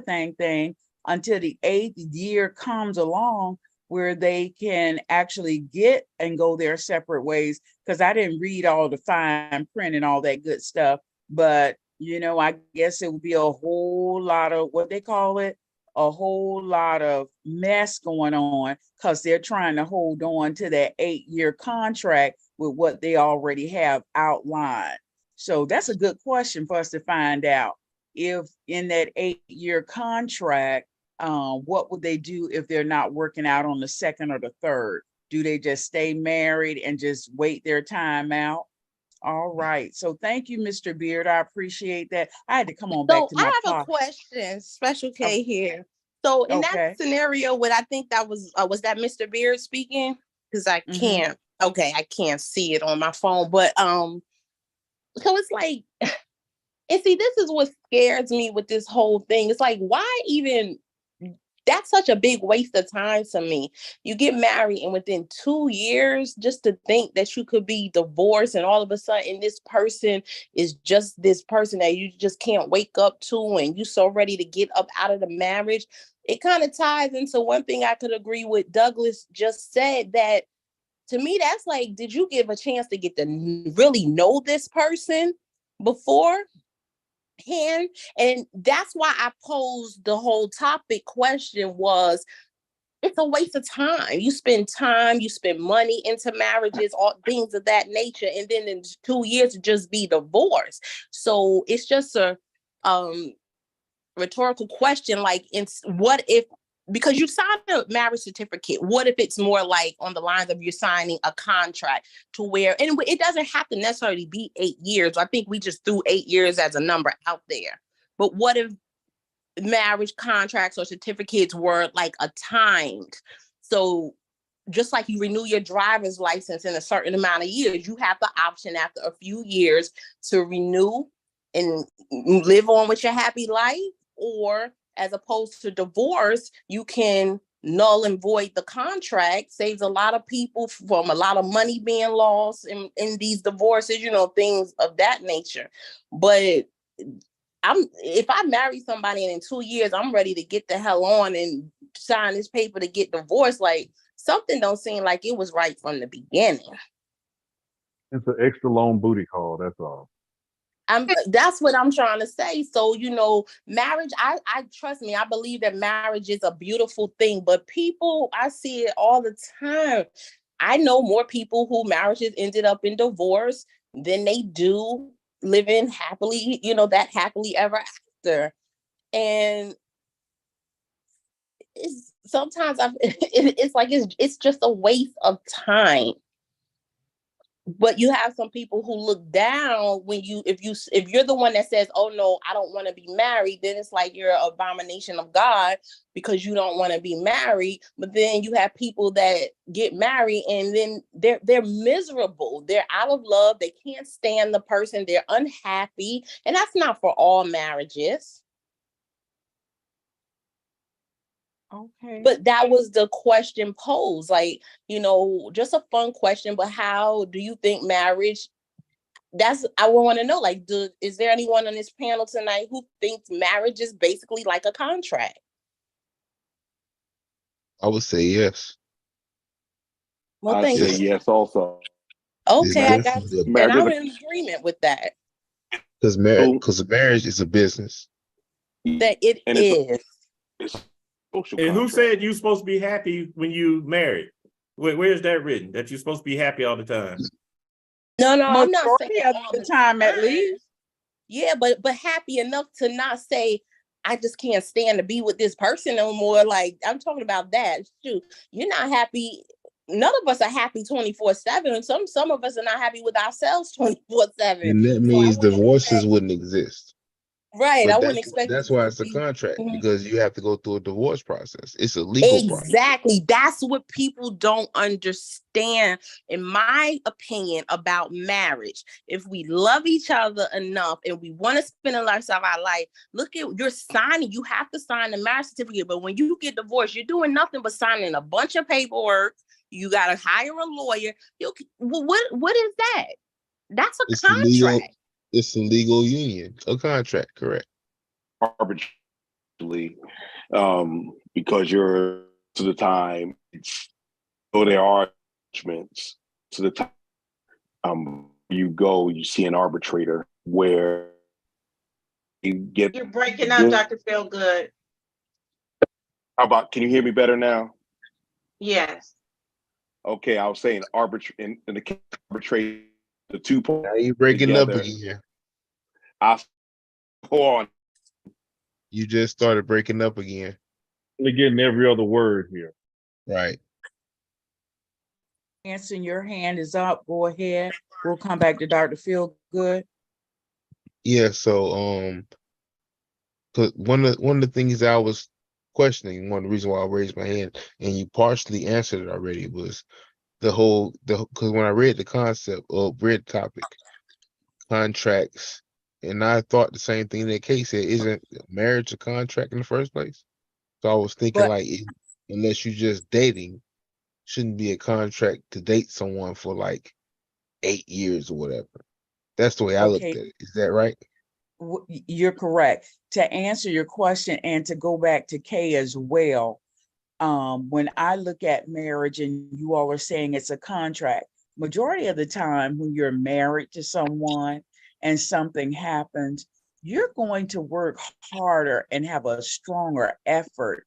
until the 8th year comes along, where they can actually get and go their separate ways. Because I didn't read all the fine print and all that good stuff, but I guess it would be a whole lot of what they call it, a whole lot of mess going on, because they're trying to hold on to that 8-year contract with what they already have outlined. So that's a good question for us to find out. If in that 8-year contract, what would they do if they're not working out on the 2nd or the 3rd? Do they just stay married and just wait their time out? All right. So thank you, Mr. Beard. I appreciate that. I had to come on back to my I have a question, Special K here. So in that scenario, what I think that was that Mr. Beard speaking? Because I can't, I can't see it on my phone. But so it's like, and see, this is what scares me with this whole thing. It's like, why even? That's such a big waste of time to me. You get married and within 2 years, just to think that you could be divorced and all of a sudden this person is just this person that you just can't wake up to and you're so ready to get up out of the marriage. It kind of ties into one thing I could agree with Douglas just said, that to me, that's like, did you give a chance to get to really know this person before? And that's why I posed the whole topic question was, it's a waste of time. You spend time, you spend money into marriages, all things of that nature, and then in 2 years to just be divorced. So it's just a rhetorical question, like, what if, because you sign a marriage certificate, what if it's more like on the lines of you're signing a contract to where, and it doesn't have to necessarily be 8 years. I think we just threw 8 years as a number out there. But what if marriage contracts or certificates were like a timed? So just like you renew your driver's license in a certain amount of years, you have the option after a few years to renew and live on with your happy life. Or as opposed to divorce, you can null and void the contract. Saves a lot of people from a lot of money being lost in these divorces, things of that nature. But if I marry somebody and in 2 years I'm ready to get the hell on and sign this paper to get divorced, like, something don't seem like it was right from the beginning. It's an extra long booty call. That's all. That's what I'm trying to say. So, marriage, I trust me, I believe that marriage is a beautiful thing, but people, I see it all the time. I know more people who marriages ended up in divorce than they do living happily, that happily ever after. And it's sometimes it's like it's just a waste of time. But you have some people who look down when if you're the one that says, oh no, I don't want to be married, then it's like you're an abomination of God because you don't want to be married. But then you have people that get married and then they're miserable. They're out of love. They can't stand the person. They're unhappy. And that's not for all marriages. Okay. But that was the question posed, like, just a fun question. But how do you think marriage? I want to know, like, is there anyone on this panel tonight who thinks marriage is basically like a contract? I would say yes. Well, I thank say you. yes also. Okay, I It's got, definitely and Marriage I'm in agreement with that. because marriage is a business. That it and is. it's a social And who contract. said you're supposed to be happy when you married? Where's that written? That you're supposed to be happy all the time? No, I'm not saying Majority of all the time, at least. Yeah, but happy enough to not say, I just can't stand to be with this person no more. Like, I'm talking about that. Shoot, you're not happy. None of us are happy 24/7. Some of us are not happy with ourselves 24/7. And that So I means wouldn't divorces expect, wouldn't exist. right. I But wouldn't expect that's you why to it's a be. contract, Mhm. because you have to go through a divorce process. It's a legal process. Exactly. That's what people don't understand, in my opinion, about marriage. If we love each other enough and we want to spend the rest of our life, look at, you're signing, you have to sign the marriage certificate. But when you get divorced, you're doing nothing but signing a bunch of paperwork. You got to hire a lawyer. What is that? That's a It's contract. a legal union, a contract, correct? Arbitrarily, because you're to the time. So there are judgments to the time. You see an arbitrator where you get. You're breaking up, Dr. Feelgood. How about? Can you hear me better now? Yes. Okay, I was saying in the case of arbitration, the 2 points Now you're breaking up together. again. I go on. You just started breaking up again. We're getting every other word here. Right. Anson, your hand is up. Go ahead. We'll come back to Dr. Feelgood. Yeah, so cause one of the things I was questioning, one of the reasons why I raised my hand, and you partially answered it already, was because when I read the concept or read the topic, contracts, and I thought the same thing that Kay said, isn't marriage a contract in the first place? So I was thinking, But like, unless you're just dating, shouldn't be a contract to date someone for like 8 years or whatever. That's the way I looked okay, at it. Is that right? you're correct. To answer your question and to go back to Kay as well, when I look at marriage and you all are saying it's a contract, majority of the time when you're married to someone and something happens, you're going to work harder and have a stronger effort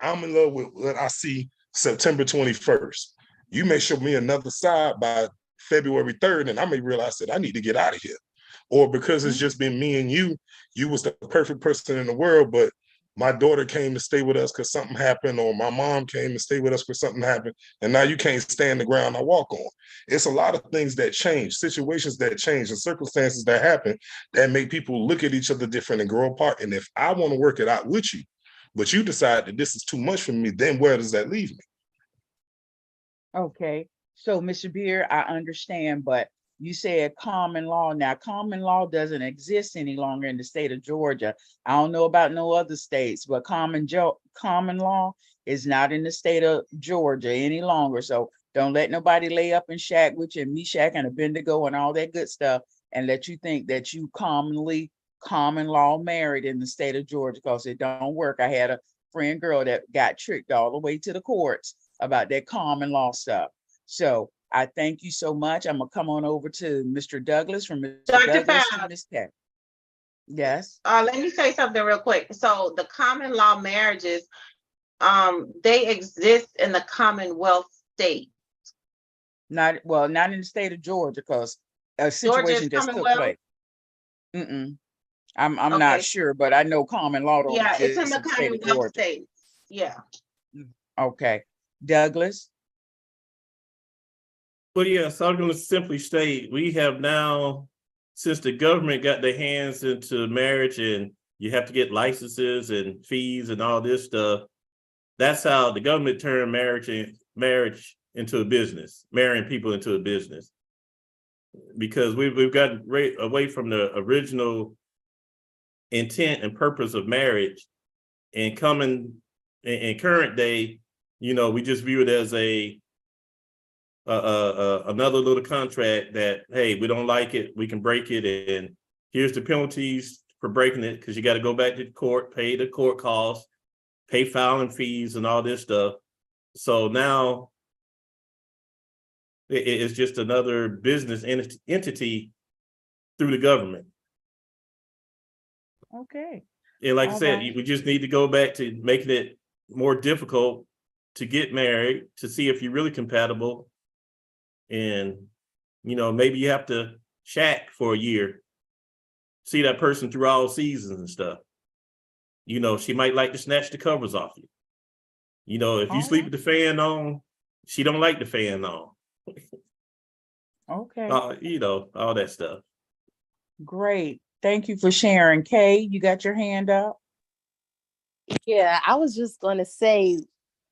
I'm in love with what I see September 21st. You may show me another side by February 3rd, and I may realize that I need to get out of here. Or because it's just been me and you was the perfect person in the world, but my daughter came to stay with us because something happened, or my mom came to stay with us because something happened, and now you can't stand the ground I walk on. It's a lot of things that change, situations that change, and circumstances that happen that make people look at each other different and grow apart. And if I want to work it out with you, but you decide that this is too much for me, then where does that leave me? Okay, so Mr. Beer, I understand, but you said common law. Now, common law doesn't exist any longer in the state of Georgia. I don't know about no other states, but common law is not in the state of Georgia any longer. So don't let nobody lay up and shack with you and Meshach and Abednego and all that good stuff and let you think that you common law married in the state of Georgia, because it don't work. I had a friend girl that got tricked all the way to the courts about that common law stuff. So I thank you so much. I'm gonna come on over to Mr. Douglas from Mr. Dr. Douglas Fab, to Ms. Tech. Yes, let me say something real quick. So the common law marriages, they exist in the Commonwealth state. not in the state of Georgia, because a Georgia is situation just took Commonwealth. place. Mm-mm. I'm not Okay. sure, but I know common law don't Yeah, it's in exist the in the state of Commonwealth Georgia. states. Yeah. Okay, Douglas. But yeah, so I'm going to simply state we have now, since the government got their hands into marriage and you have to get licenses and fees and all this stuff, that's how the government turned marriage into a business, marrying people into a business. Because we've gotten away from the original intent and purpose of marriage, and coming in current day, we just view it as another little contract that, hey, we don't like it, we can break it, and here's the penalties for breaking it, because you got to go back to the court, pay the court costs, pay filing fees and all this stuff. So now it's just another business entity through the government. Okay. And like I All said, right. we just need to go back to making it more difficult to get married, to see if you're really compatible. And, maybe you have to shack for a year, see that person through all seasons and stuff. She might like to snatch the covers off you. If you All sleep right. with the fan on, she don't like the fan on. Okay, All that stuff. great. Thank you for sharing. Kay, you got your hand up? Yeah, I was just going to say,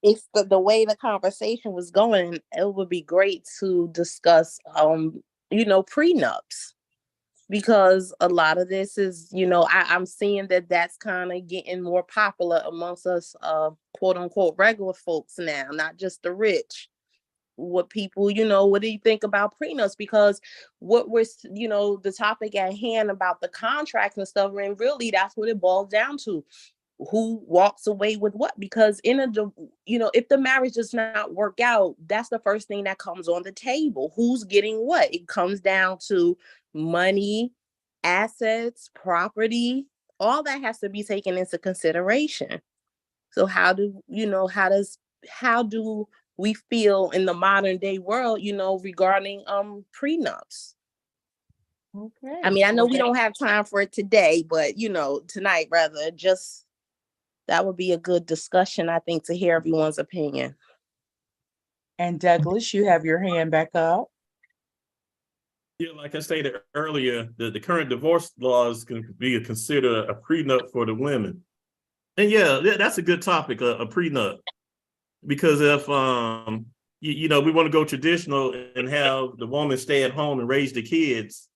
if the way the conversation was going, it would be great to discuss, prenups, because a lot of this is, I'm seeing that that's kind of getting more popular amongst us, quote unquote, regular folks now, not just the rich. What people, what do you think about prenups? Because what we're, the topic at hand about the contracts and stuff, and really that's what it boils down to. Who walks away with what? Because if the marriage does not work out, that's the first thing that comes on the table. Who's getting what? It comes down to money, assets, property. All that has to be taken into consideration. So how do we feel in the modern day world, regarding prenups? Okay. I mean, I know Well, we don't have time for it today, but tonight rather, just that would be a good discussion, I think, to hear everyone's opinion. and Douglas, you have your hand back up. Yeah, like I stated earlier, the current divorce laws can be considered a prenup for the women. And yeah, that's a good topic, a prenup. Because if we want to go traditional and have the woman stay at home and raise the kids,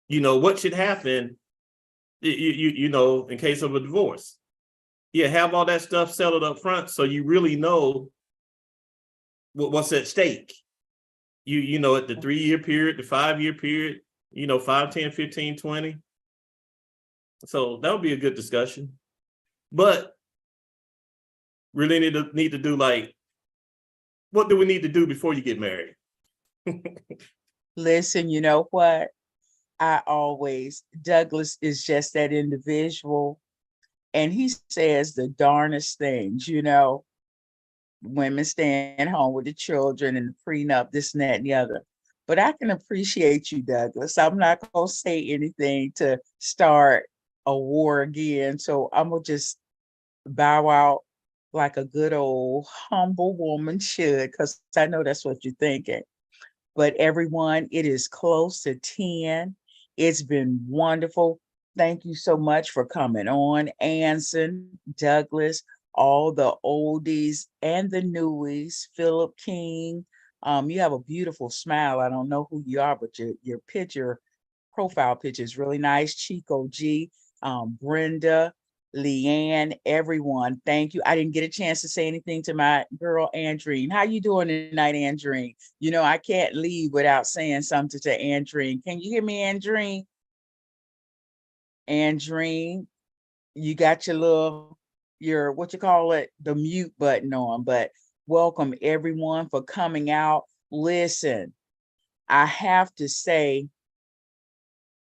what should happen, in case of a divorce? Yeah, have all that stuff settled up front so you really know what's at stake. At the 3-year period, the 5-year period, 5, 10, 15, 20. So that would be a good discussion. But really need to do, like, what do we need to do before you get married? Listen, you know what? Douglas is just that individual And he says the darnest things, you know, women staying home with the children and the prenup, this and that and the other. But I can appreciate you, Douglas. I'm not going to say anything to start a war again. So I'm going to just bow out like a good old humble woman should, because I know that's what you're thinking. But everyone, it is close to 10. It's been wonderful. Thank you so much for coming on, Anson, Douglas, all the oldies and the newies, Philip King. You have a beautiful smile. I don't know who you are, but your picture, profile picture is really nice. Chico G, Brenda, Leanne, everyone, thank you. I didn't get a chance to say anything to my girl, Andreen. How you doing tonight, Andreen? You know, I can't leave without saying something to Andreen. Can you hear me, Andreen? Andreen, you got your, what you call it, the mute button on, but welcome everyone for coming out. Listen, I have to say,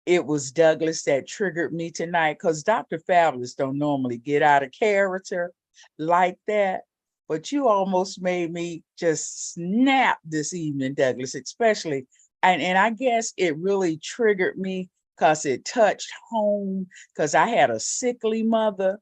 it was Douglas that triggered me tonight, because Dr. Fabulous don't normally get out of character like that. But you almost made me just snap this evening, Douglas, especially. And I guess it really triggered me because it touched home, because I had a sickly mother.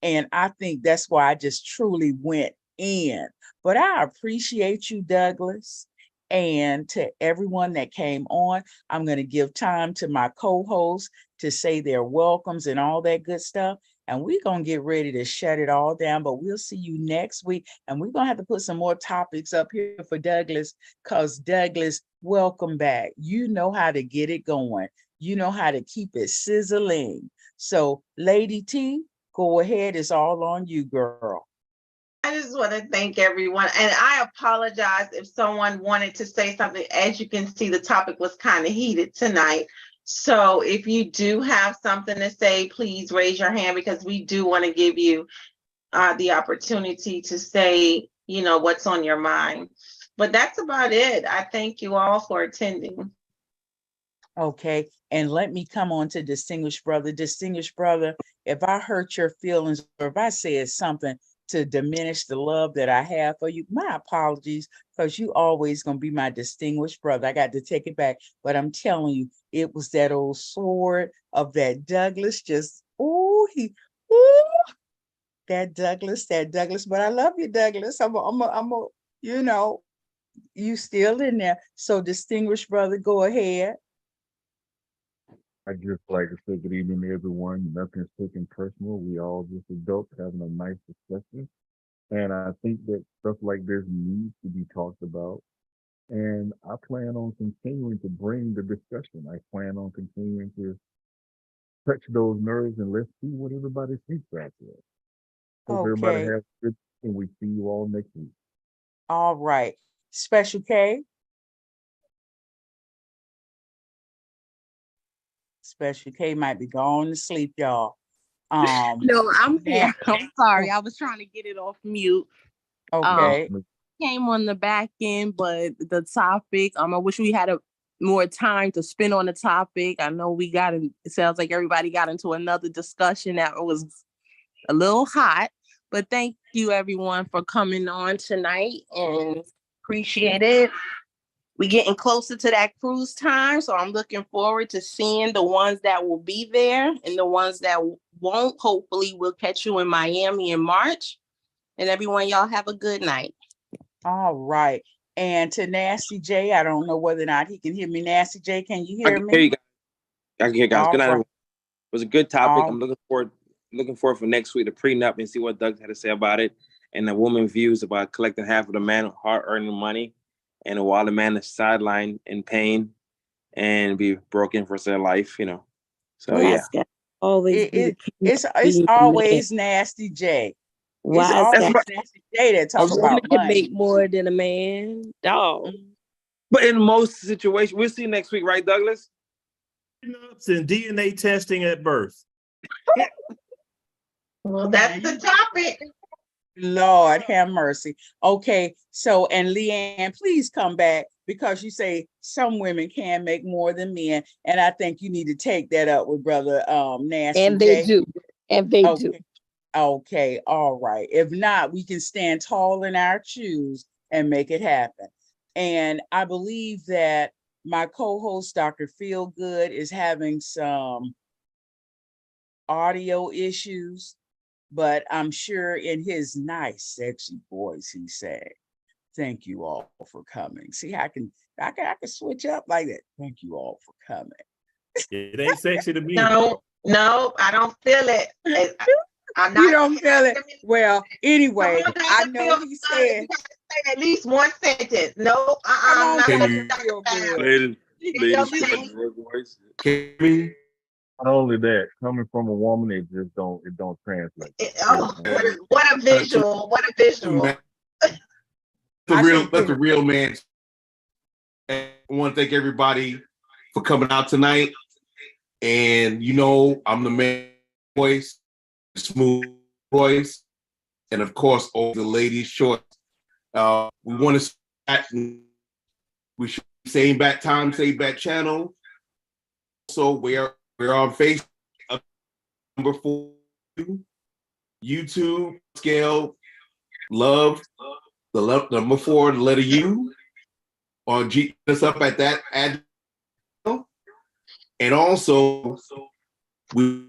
And I think that's why I just truly went in. But I appreciate you, Douglas. And to everyone that came on, I'm going to give time to my co-hosts to say their welcomes and all that good stuff. And we're going to get ready to shut it all down. But we'll see you next week. And we're going to have to put some more topics up here for Douglas, because Douglas, welcome back. You know how to get it going. You know how to keep it sizzling. So, Lady T, go ahead. It's all on you, girl. I just want to thank everyone. And I apologize if someone wanted to say something. As you can see, the topic was kind of heated tonight. So if you do have something to say, please raise your hand, because we do want to give you the opportunity to say, you know, what's on your mind. But that's about it. I thank you all for attending. Okay. And let me come on to Distinguished Brother. Distinguished Brother, if I hurt your feelings or if I said something to diminish the love that I have for you, my apologies, because you always going to be my distinguished brother. I got to take it back. But I'm telling you, it was that old sword of that Douglas. Just, that Douglas. But I love you, Douglas. You know, you still in there. So, Distinguished Brother, go ahead. I just like to say good evening to everyone. Nothing's taken personal. We all just adults having a nice discussion. And I think that stuff like this needs to be talked about. And I plan on continuing to bring the discussion. I plan on continuing to touch those nerves, and let's see what everybody thinks out there. Hope everybody Okay. has a good, and we see you all next week. All right. Special K. Special K might be going to sleep, y'all. No, I'm here. I'm sorry. Oh, I was trying to get it off mute. okay. Came on the back end, but the topic, I wish we had more time to spend on the topic. I know it sounds like everybody got into another discussion that was a little hot, but thank you everyone for coming on tonight and appreciate it. We're getting closer to that cruise time, so I'm looking forward to seeing the ones that will be there, and the ones that won't, hopefully we'll catch you in Miami in March. And everyone, y'all have a good night. All right. And to Nasty J, I don't know whether or not he can hear me. Nasty J, can you I hear can hear me? you guys. I can hear you guys. All Good night, right. everyone. It was a good topic. All I'm looking forward for next week, the prenup, and see what Doug had to say about it. And the woman views about collecting half of the man hard-earned money, and while the man is sidelined in pain and be broken for their life, you know. So Why yeah. it's got always be It's the man? always Nasty J. It's Why it's always got Nasty J that a talk woman about can money. make more than a man? Dog. But in most situations, we'll see next week, right, Douglas? Prenups and DNA testing at birth. Well, that's the topic. Lord have mercy. Okay, so and Leanne, please come back, because you say some women can make more than men, and I think you need to take that up with Brother Nasty And J. they do. And they Okay. do. Okay, all right. If not, we can stand tall in our shoes and make it happen. And I believe that my co-host, Dr. Feelgood, is having some audio issues, but I'm sure in his nice, sexy voice, he said, "Thank you all for coming." See, I can switch up like that. Thank you all for coming. It ain't sexy to me. No, no, I don't feel it. I'm not. You don't feel it? Well, anyway, Come on, I Dr. know Phil, he you said, have to say at least one sentence. No, come I'm on, not Can gonna you- Dr. Dr. Feelgood. Ladies, ladies, Your can voice. your voice. Can you? Not only that, coming from a woman, it just don't translate. Oh, what a visual! What a visual! I should That's a real man. And I want to thank everybody for coming out tonight. And I'm the man voice, smooth voice, and of course, all the ladies short. We want to we should same back time, same back channel. So we're on Facebook, number 4, YouTube, scale, love, the number 4, the letter U, or G us up at that ad. And also we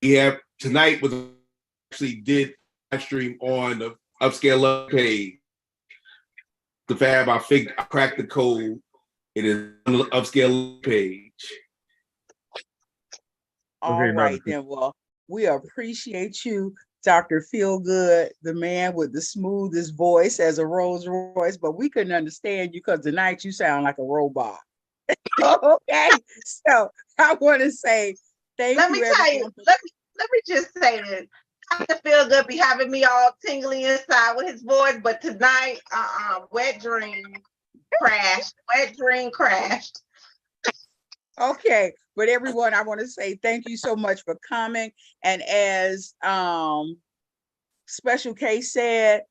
have tonight was actually did live stream on the Upscale Love page. The Fab, I cracked the code. It is on the Upscale Love page. All Okay, right, Dr. then. Well, we appreciate you, Dr. Feelgood, the man with the smoothest voice as a Rolls Royce, but we couldn't understand you because tonight you sound like a robot. Okay, so I want to say thank Let me you, tell you. everyone. Let me just say this. Dr. Feel Good be having me all tingly inside with his voice, but tonight, wet dream crashed. Wet dream crashed. Okay, but everyone, I want to say thank you so much for coming. And as Special K said,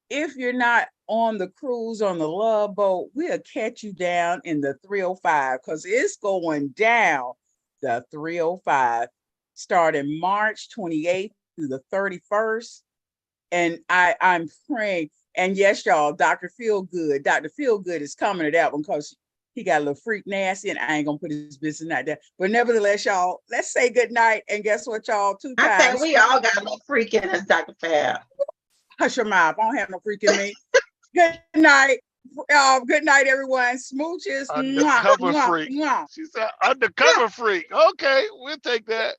if you're not on the cruise on the Love Boat, we'll catch you down in the 305 because it's going down the 305 starting March 28th through the 31st. And I'm praying. And yes, y'all, Dr. Feelgood is coming to that one because he got a little freak nasty, and I ain't gonna put his business out there. But nevertheless, y'all, let's say good night. And guess what, y'all? 2 I times. think we all got a little freak in us, Dr. Fab. Hush your mouth. I don't have no freak in me. Good night. Good night, everyone. Smooches. Undercover Mwah, freak. mwah. She said undercover freak. Okay, we'll take that.